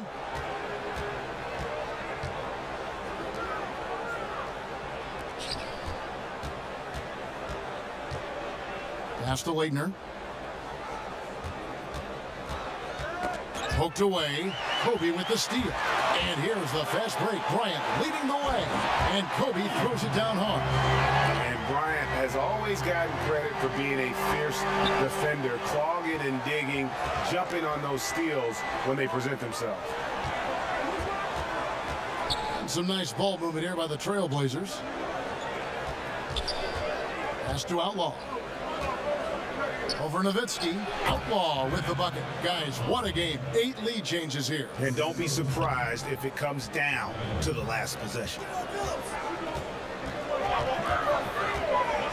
Pass to Leitner. Poked away. Kobe with the steal. And here's the fast break. Bryant leading the way. And Kobe throws it down hard. And Bryant has always gotten credit for being a fierce defender, clogging and digging, jumping on those steals when they present themselves. And some nice ball movement here by the Trailblazers. Pass to Outlaw. Over Nowitzki. Outlaw with the bucket. Guys, what a game. 8 lead changes here. And don't be surprised if it comes down to the last possession.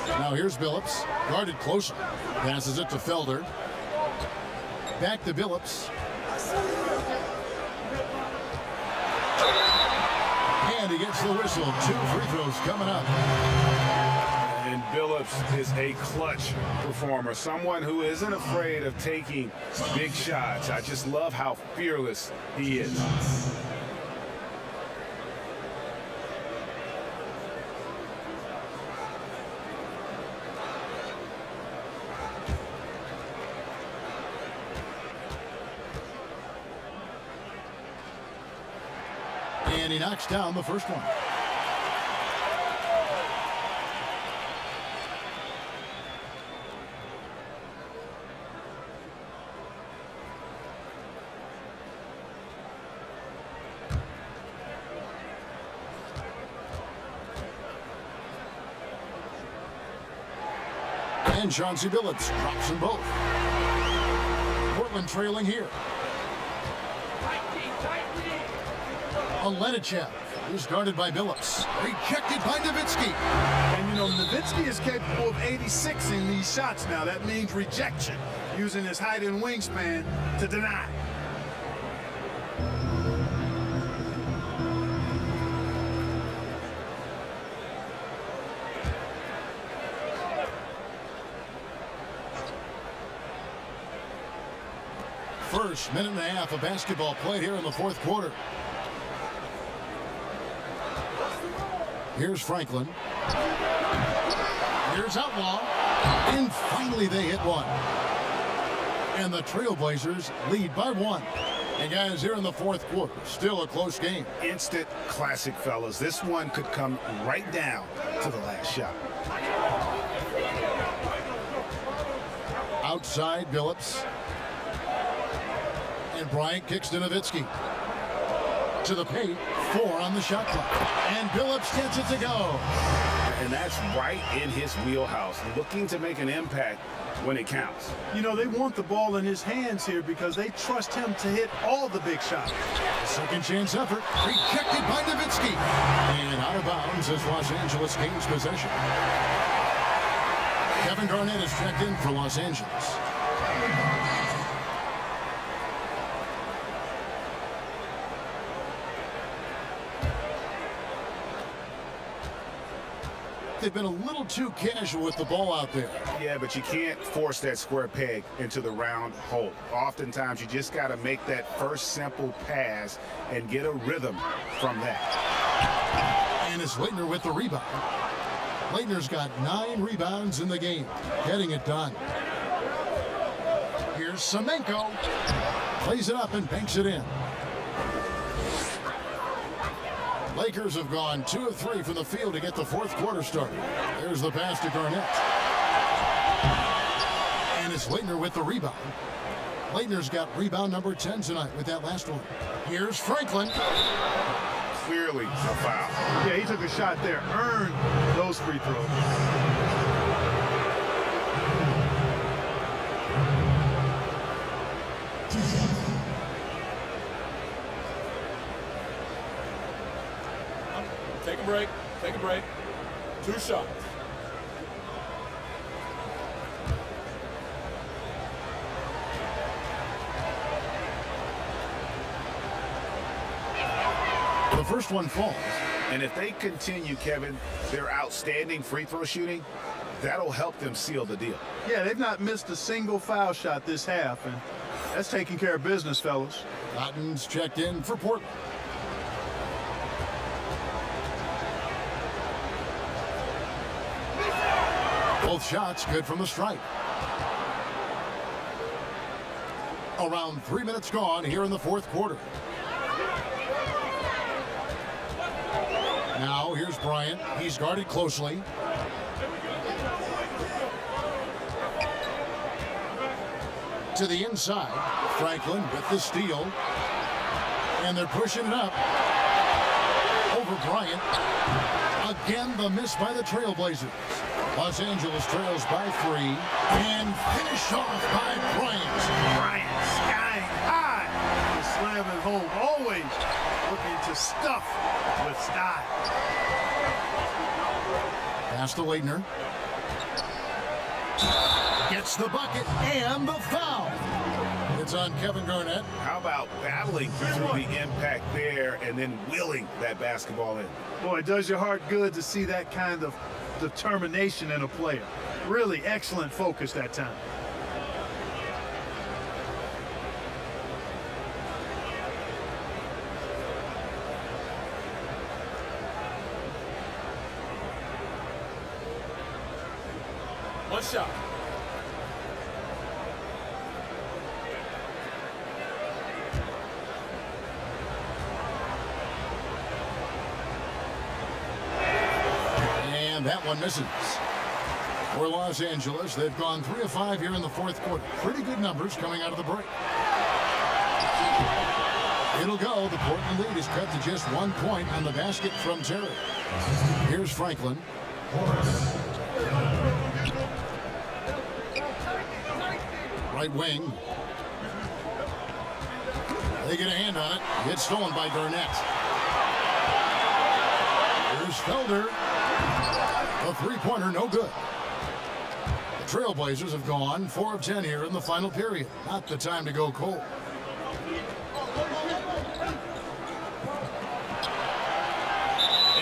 Now here's Billups. Guarded closer. Passes it to Felder. Back to Billups. And he gets the whistle. 2 free throws coming up. And Billups is a clutch performer, someone who isn't afraid of taking big shots. I just love how fearless he is. And he knocks down the first one. And Chauncey Billups drops them both. Portland trailing here. Olenichev is guarded by Billups. Rejected by Nowitzki. And you know, Nowitzki is capable of 86ing these shots now. That means rejection, using his height and wingspan to deny. first minute and a half of basketball played here in the fourth quarter. Here's Franklin. Here's Outlaw. And finally they hit one. And the Trailblazers lead by 1. And guys, here in the fourth quarter, still a close game. Instant classic, fellas. This one could come right down to the last shot. Outside Billups. And Bryant kicks to Nowitzki. To the paint, 4 on the shot clock. And Billups gets it to go. And that's right in his wheelhouse, looking to make an impact when it counts. You know, they want the ball in his hands here because they trust him to hit all the big shots. Second chance effort, rejected by Nowitzki. And out of bounds as Los Angeles gains possession. Kevin Garnett is checked in for Los Angeles. They've been a little too casual with the ball out there. Yeah, but you can't force that square peg into the round hole. Oftentimes, you just got to make that first simple pass and get a rhythm from that. And it's Leitner with the rebound. Leitner's got 9 rebounds in the game, getting it done. Here's Semenko. Plays it up and banks it in. Lakers have gone 2 of 3 from the field to get the fourth quarter started. There's the pass to Garnett. And it's Leitner with the rebound. Leitner's got rebound number 10 tonight with that last one. Here's Franklin. Clearly a foul. Yeah, he took a shot there, earned those free throws. Take a break. Take a break. 2 shots. The first one falls. And if they continue, Kevin, their outstanding free throw shooting, that'll help them seal the deal. Yeah, they've not missed a single foul shot this half, and that's taking care of business, fellas. Cotton's checked in for Portland. Both shots good from the stripe. Around 3 minutes gone here in the fourth quarter. Now here's Bryant. He's guarded closely. To the inside. Franklin with the steal. And they're pushing it up. Over Bryant. Again, the miss by the Trailblazers. Los Angeles trails by 3. And finished off by Bryant. Bryant skying high. The slam at home, always looking to stuff with style. Pass to Leitner. Gets the bucket and the foul. It's on Kevin Garnett. How about battling through the impact there and then willing that basketball in? Boy, it does your heart good to see that kind of determination in a player. Really excellent focus that time. One shot. And that one misses. For Los Angeles, they've gone 3 of 5 here in the fourth quarter. Pretty good numbers coming out of the break. It'll go. The Portland lead is cut to just 1 point on the basket from Terry. Here's Franklin. Right wing. They get a hand on it. It's stolen by Garnett. Here's Felder. A three-pointer, no good. The Trailblazers have gone 4 of 10 here in the final period. Not the time to go cold.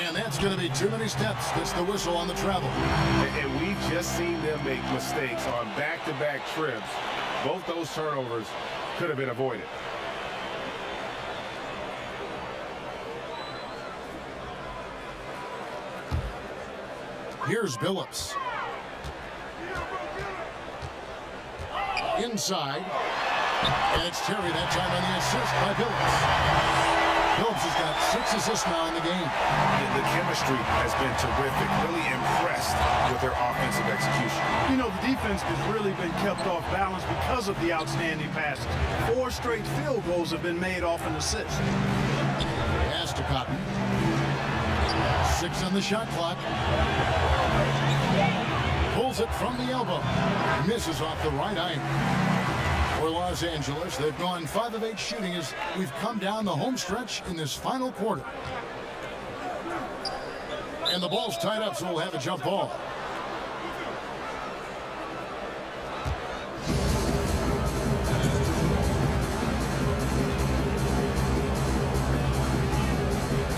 And that's going to be too many steps. Gets the whistle on the travel. And we've just seen them make mistakes on back-to-back trips. Both those turnovers could have been avoided. Here's Billups. Inside. And it's Terry that time on the assist by Billups. Billups has got 6 assists now in the game. The chemistry has been terrific. Really impressed with their offensive execution. You know, the defense has really been kept off balance because of the outstanding passes. 4 straight field goals have been made off an assist. Pass to Cotton. 6 on the shot clock. Pulls it from the elbow. Misses off the right iron. For Los Angeles, they've gone 5 of 8 shooting as we've come down the home stretch in this final quarter. And the ball's tied up, so we'll have a jump ball.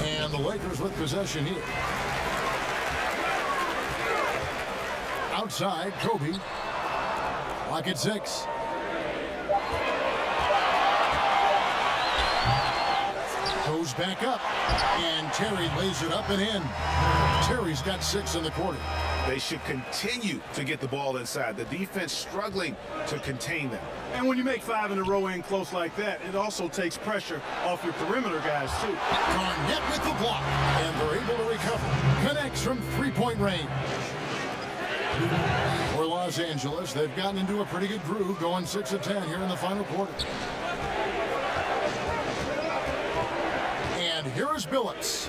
And the Lakers with possession here. Outside, Kobe. Lock at 6. Goes back up, and Terry lays it up and in. Terry's got 6 in the quarter. They should continue to get the ball inside. The defense struggling to contain them. And when you make 5 in a row in close like that, it also takes pressure off your perimeter guys, too. Garnett with the block, and they're able to recover. Connects from 3-point range. For Los Angeles, they've gotten into a pretty good groove, going 6 of 10 here in the final quarter. And here is Billups.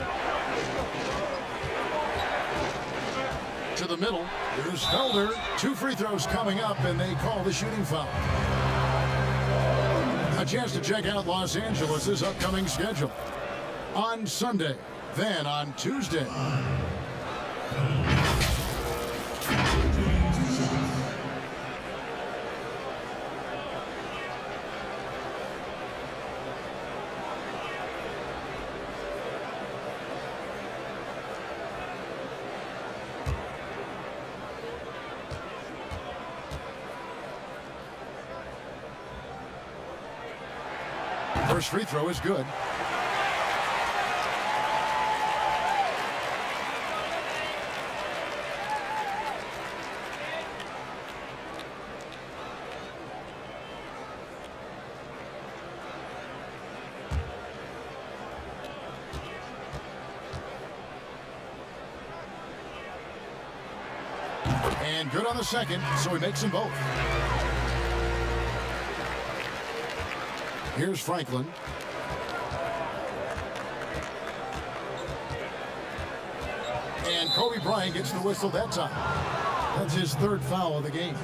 To the middle. Here's Felder. 2 free throws coming up, and they call the shooting foul. A chance to check out Los Angeles' upcoming schedule. On Sunday, then on Tuesday. First free throw is good. And good on the second, so he makes them both. Here's Franklin. And Kobe Bryant gets the whistle that time. That's his 3rd foul of the game.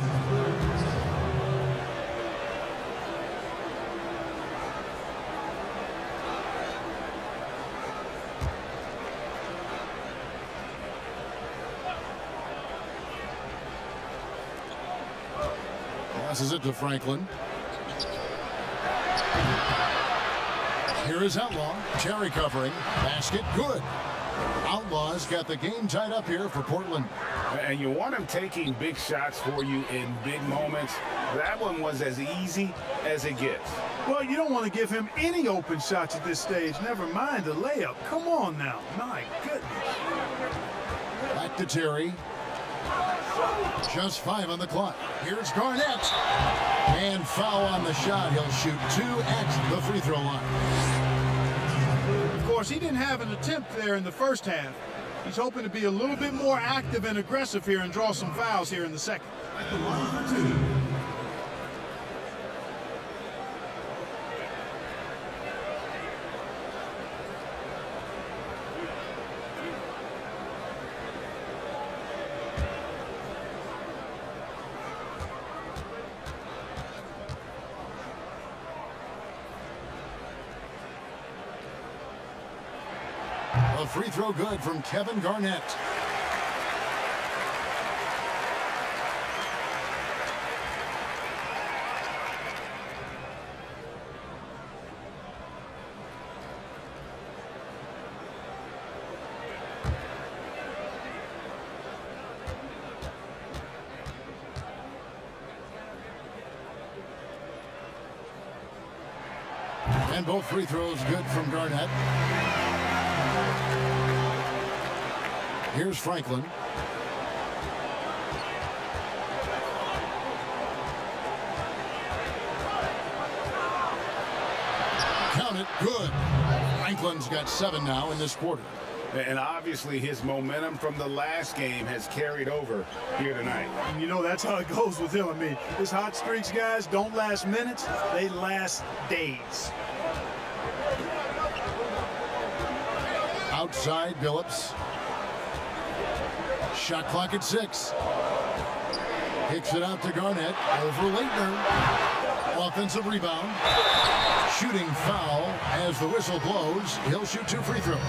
Passes it to Franklin. Here is Outlaw. Terry covering. Basket good. Outlaw's got the game tied up here for Portland. And you want him taking big shots for you in big moments. That one was as easy as it gets. Well, you don't want to give him any open shots at this stage. Never mind a layup. Come on now. My goodness. Back to Terry. Just 5 on the clock. Here's Garnett. And foul on the shot. He'll shoot 2 at the free throw line. Of course, he didn't have an attempt there in the first half. He's hoping to be a little bit more active and aggressive here and draw some fouls here in the second. A free throw good from Kevin Garnett. And both free throws good from Garnett. Here's Franklin. Count it, good. Franklin's got 7 now in this quarter. And obviously his momentum from the last game has carried over here tonight. You know, that's how it goes with him. I mean, his hot streaks, guys, don't last minutes. They last days. Outside, Billups. Shot clock at 6. Kicks it out to Garnett. Over Leitner. Offensive rebound. Shooting foul as the whistle blows. He'll shoot 2 free throws.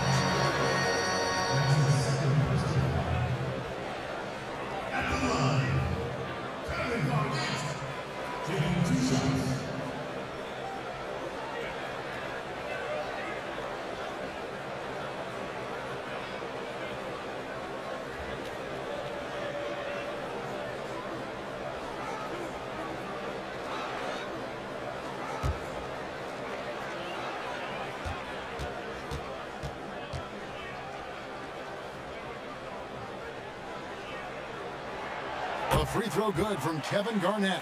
A free throw good from Kevin Garnett.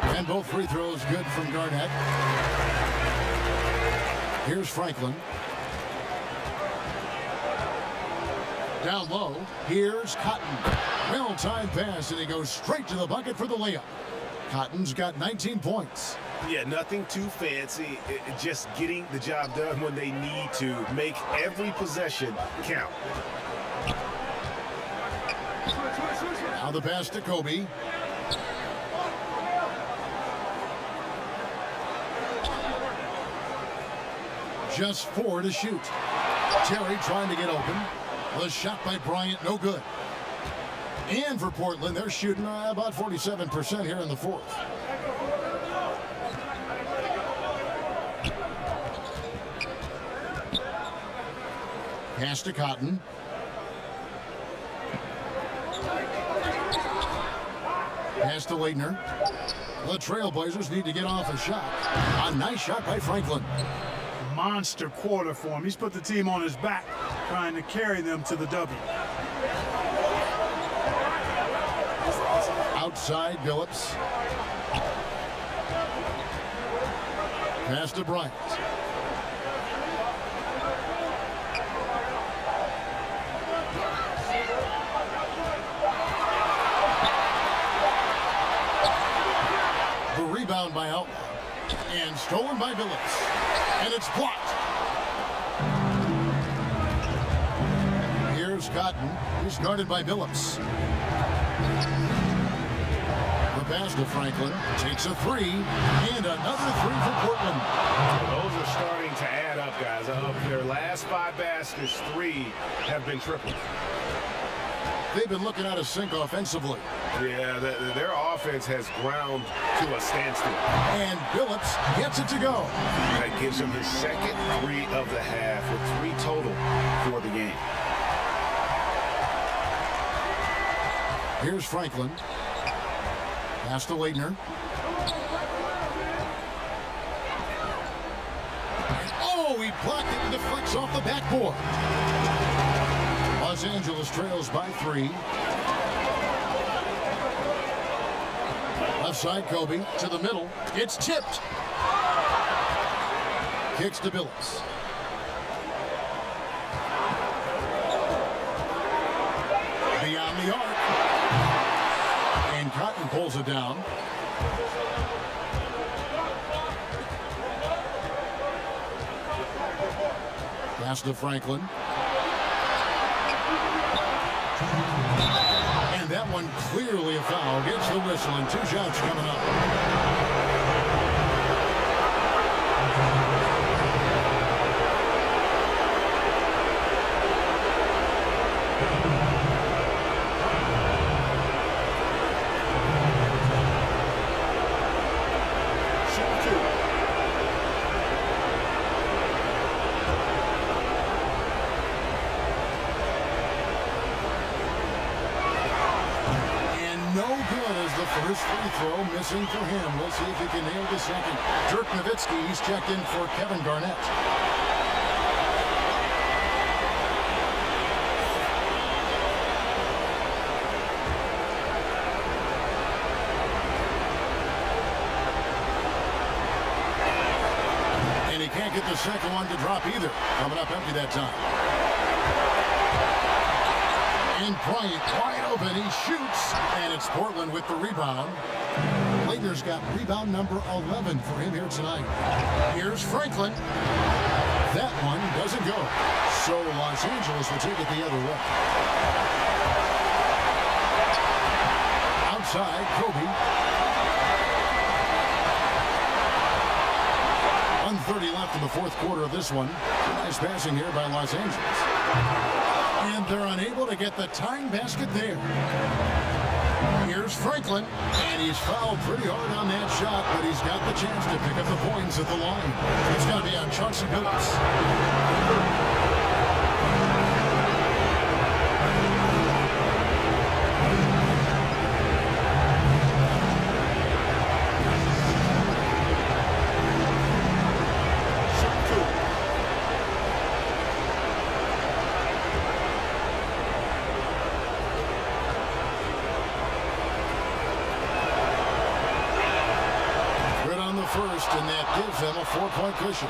And both free throws good from Garnett. Here's Franklin. Down low. Here's Cotton. Well-timed pass, and he goes straight to the bucket for the layup. Cotton's got 19 points. Yeah, nothing too fancy. Just getting the job done when they need to. Make every possession count. Now the pass to Kobe. Just 4 to shoot. Terry trying to get open. The shot by Bryant, no good. And for Portland, they're shooting about 47% here in the 4th. Pass to Cotton. Pass to Leitner. The Trailblazers need to get off a shot. A nice shot by Franklin. Monster quarter for him. He's put the team on his back, trying to carry them to the W. Outside, Billups. Pass to Bryant. The rebound by Outlaw. And stolen by Billups. And it's blocked. Here's Cotton. He's guarded by Billups. The pass to Franklin. Takes a 3. And another 3 for Portland. Those are starting to add up, guys. Of their last 5 baskets, 3 have been triples. They've been looking out of sync offensively. Yeah, their offense has ground to a standstill. And Billups gets it to go. That gives him his second 3 of the half with 3 total for the game. Here's Franklin. Pass to Leitner. Oh, he blocked it and deflects off the backboard. Los Angeles trails by 3. Left side, Kobe to the middle. It's tipped. Kicks to Billups. Beyond the arc. And Cotton pulls it down. Pass to Franklin. And that one clearly a foul. Gets the whistle and 2 shots coming up. good as the first free throw missing for him. We'll see if he can nail the second. Dirk Nowitzki, he's checked in for Kevin Garnett. And he can't get the second one to drop either. Coming up empty that time. And Bryant wide open, he shoots, and it's Portland with the rebound. Laettner's got rebound number 11 for him here tonight. Here's Franklin. That one doesn't go. So Los Angeles will take it the other way. Outside, Kobe. 1:30 left in the fourth quarter of this one. Nice passing here by Los Angeles. And they're unable to get the tying basket there. Here's Franklin, and he's fouled pretty hard on that shot, but he's got the chance to pick up the points at the line. It's going to be on Chauncey Billups. First, and that gives them a 4-point cushion.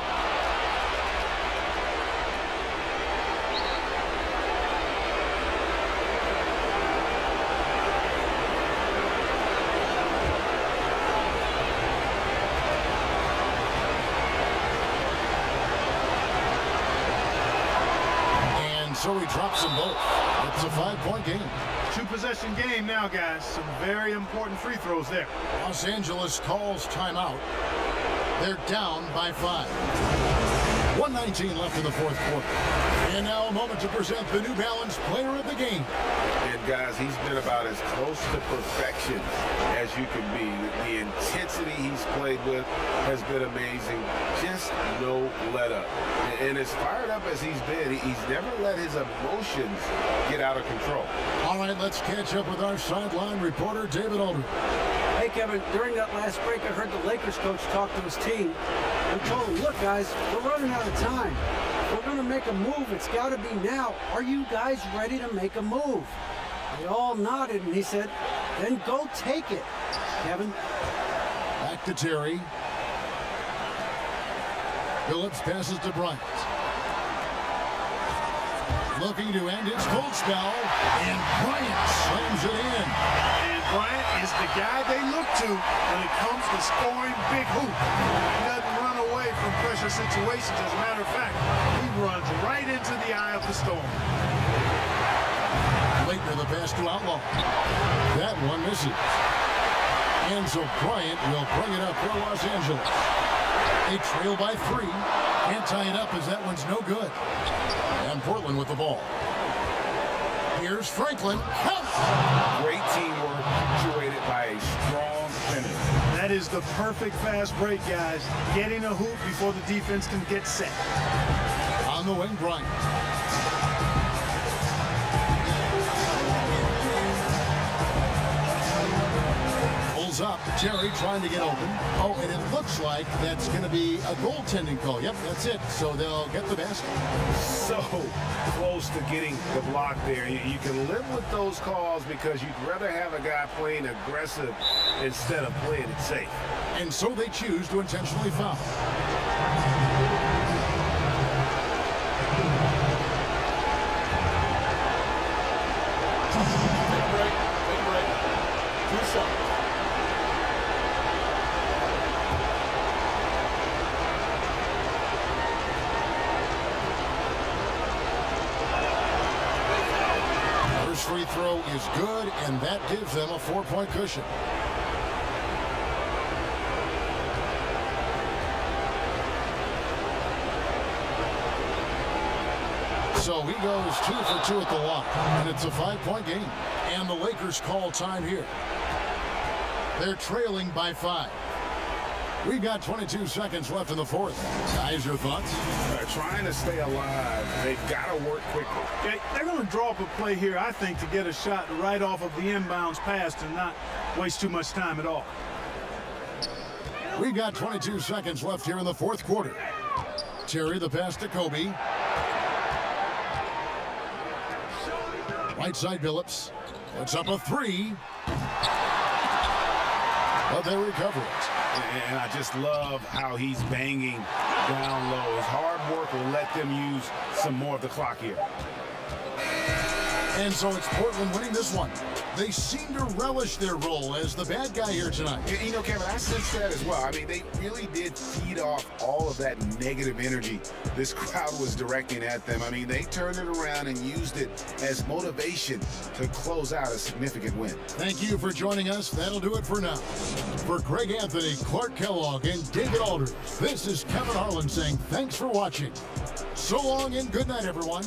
And so he drops them both. It's a 5-point game. 2-possession game now, guys. Some very important free throws there. Los Angeles calls timeout. They're down by 5. 1:19 left in the fourth quarter. And now a moment to present the New Balance Player of the Game. And guys, he's been about as close to perfection as you can be. The intensity he's played with has been amazing. Just no let up. And as fired up as he's been, he's never let his emotions get out of control. All right, let's catch up with our sideline reporter, David Aldridge. Hey, Kevin, during that last break, I heard the Lakers coach talk to his team and told them, look, guys, we're running out of time. We're going to make a move. It's got to be now. Are you guys ready to make a move? They all nodded, and he said, then go take it, Kevin. Back to Terry. Phillips passes to Bryant. Looking to end its cold spell, and Bryant slams it in. And Bryant is the guy they look to when it comes to scoring big hoop. He doesn't run away from pressure situations. As a matter of fact, he runs right into the eye of the storm. Laettner the pass to Outlaw. That one misses. And so Bryant will bring it up for Los Angeles. They trail by 3. Can't tie it up as that one's no good. And Portland with the ball. Here's Franklin. Great teamwork, punctuated by a strong finish. That is the perfect fast break, guys. Getting a hoop before the defense can get set. On the wing, Bryant. Up. Terry trying to get open. Oh, and it looks like that's going to be a goaltending call. Yep, that's it. So they'll get the basket. So close to getting the block there. You can live with those calls because you'd rather have a guy playing aggressive instead of playing it safe. And so they choose to intentionally foul. Take a break. Take a break. 2 shots. Free throw is good, and that gives them a 4-point cushion. So he goes 2 for 2 at the line, and it's a 5-point game. And the Lakers call time here. They're trailing by 5. We've got 22 seconds left in the fourth. Guys, your thoughts? Trying to stay alive. They've got to work quickly. Okay, they're going to draw up a play here, I think, to get a shot right off of the inbounds pass and not waste too much time at all. We've got 22 seconds left here in the fourth quarter. Terry, the pass to Kobe. Right side, Billups. Puts up a three. But they recover it. And I just love how he's banging down low. His hard work will let them use some more of the clock here. And so it's Portland winning this one. They seem to relish their role as the bad guy here tonight. You know, Kevin, I sense that as well. I mean, they really did feed off all of that negative energy this crowd was directing at them. I mean, they turned it around and used it as motivation to close out a significant win. Thank you for joining us. That'll do it for now. For Greg Anthony, Clark Kellogg, and David Aldridge, this is Kevin Harlan saying thanks for watching. So long and good night, everyone.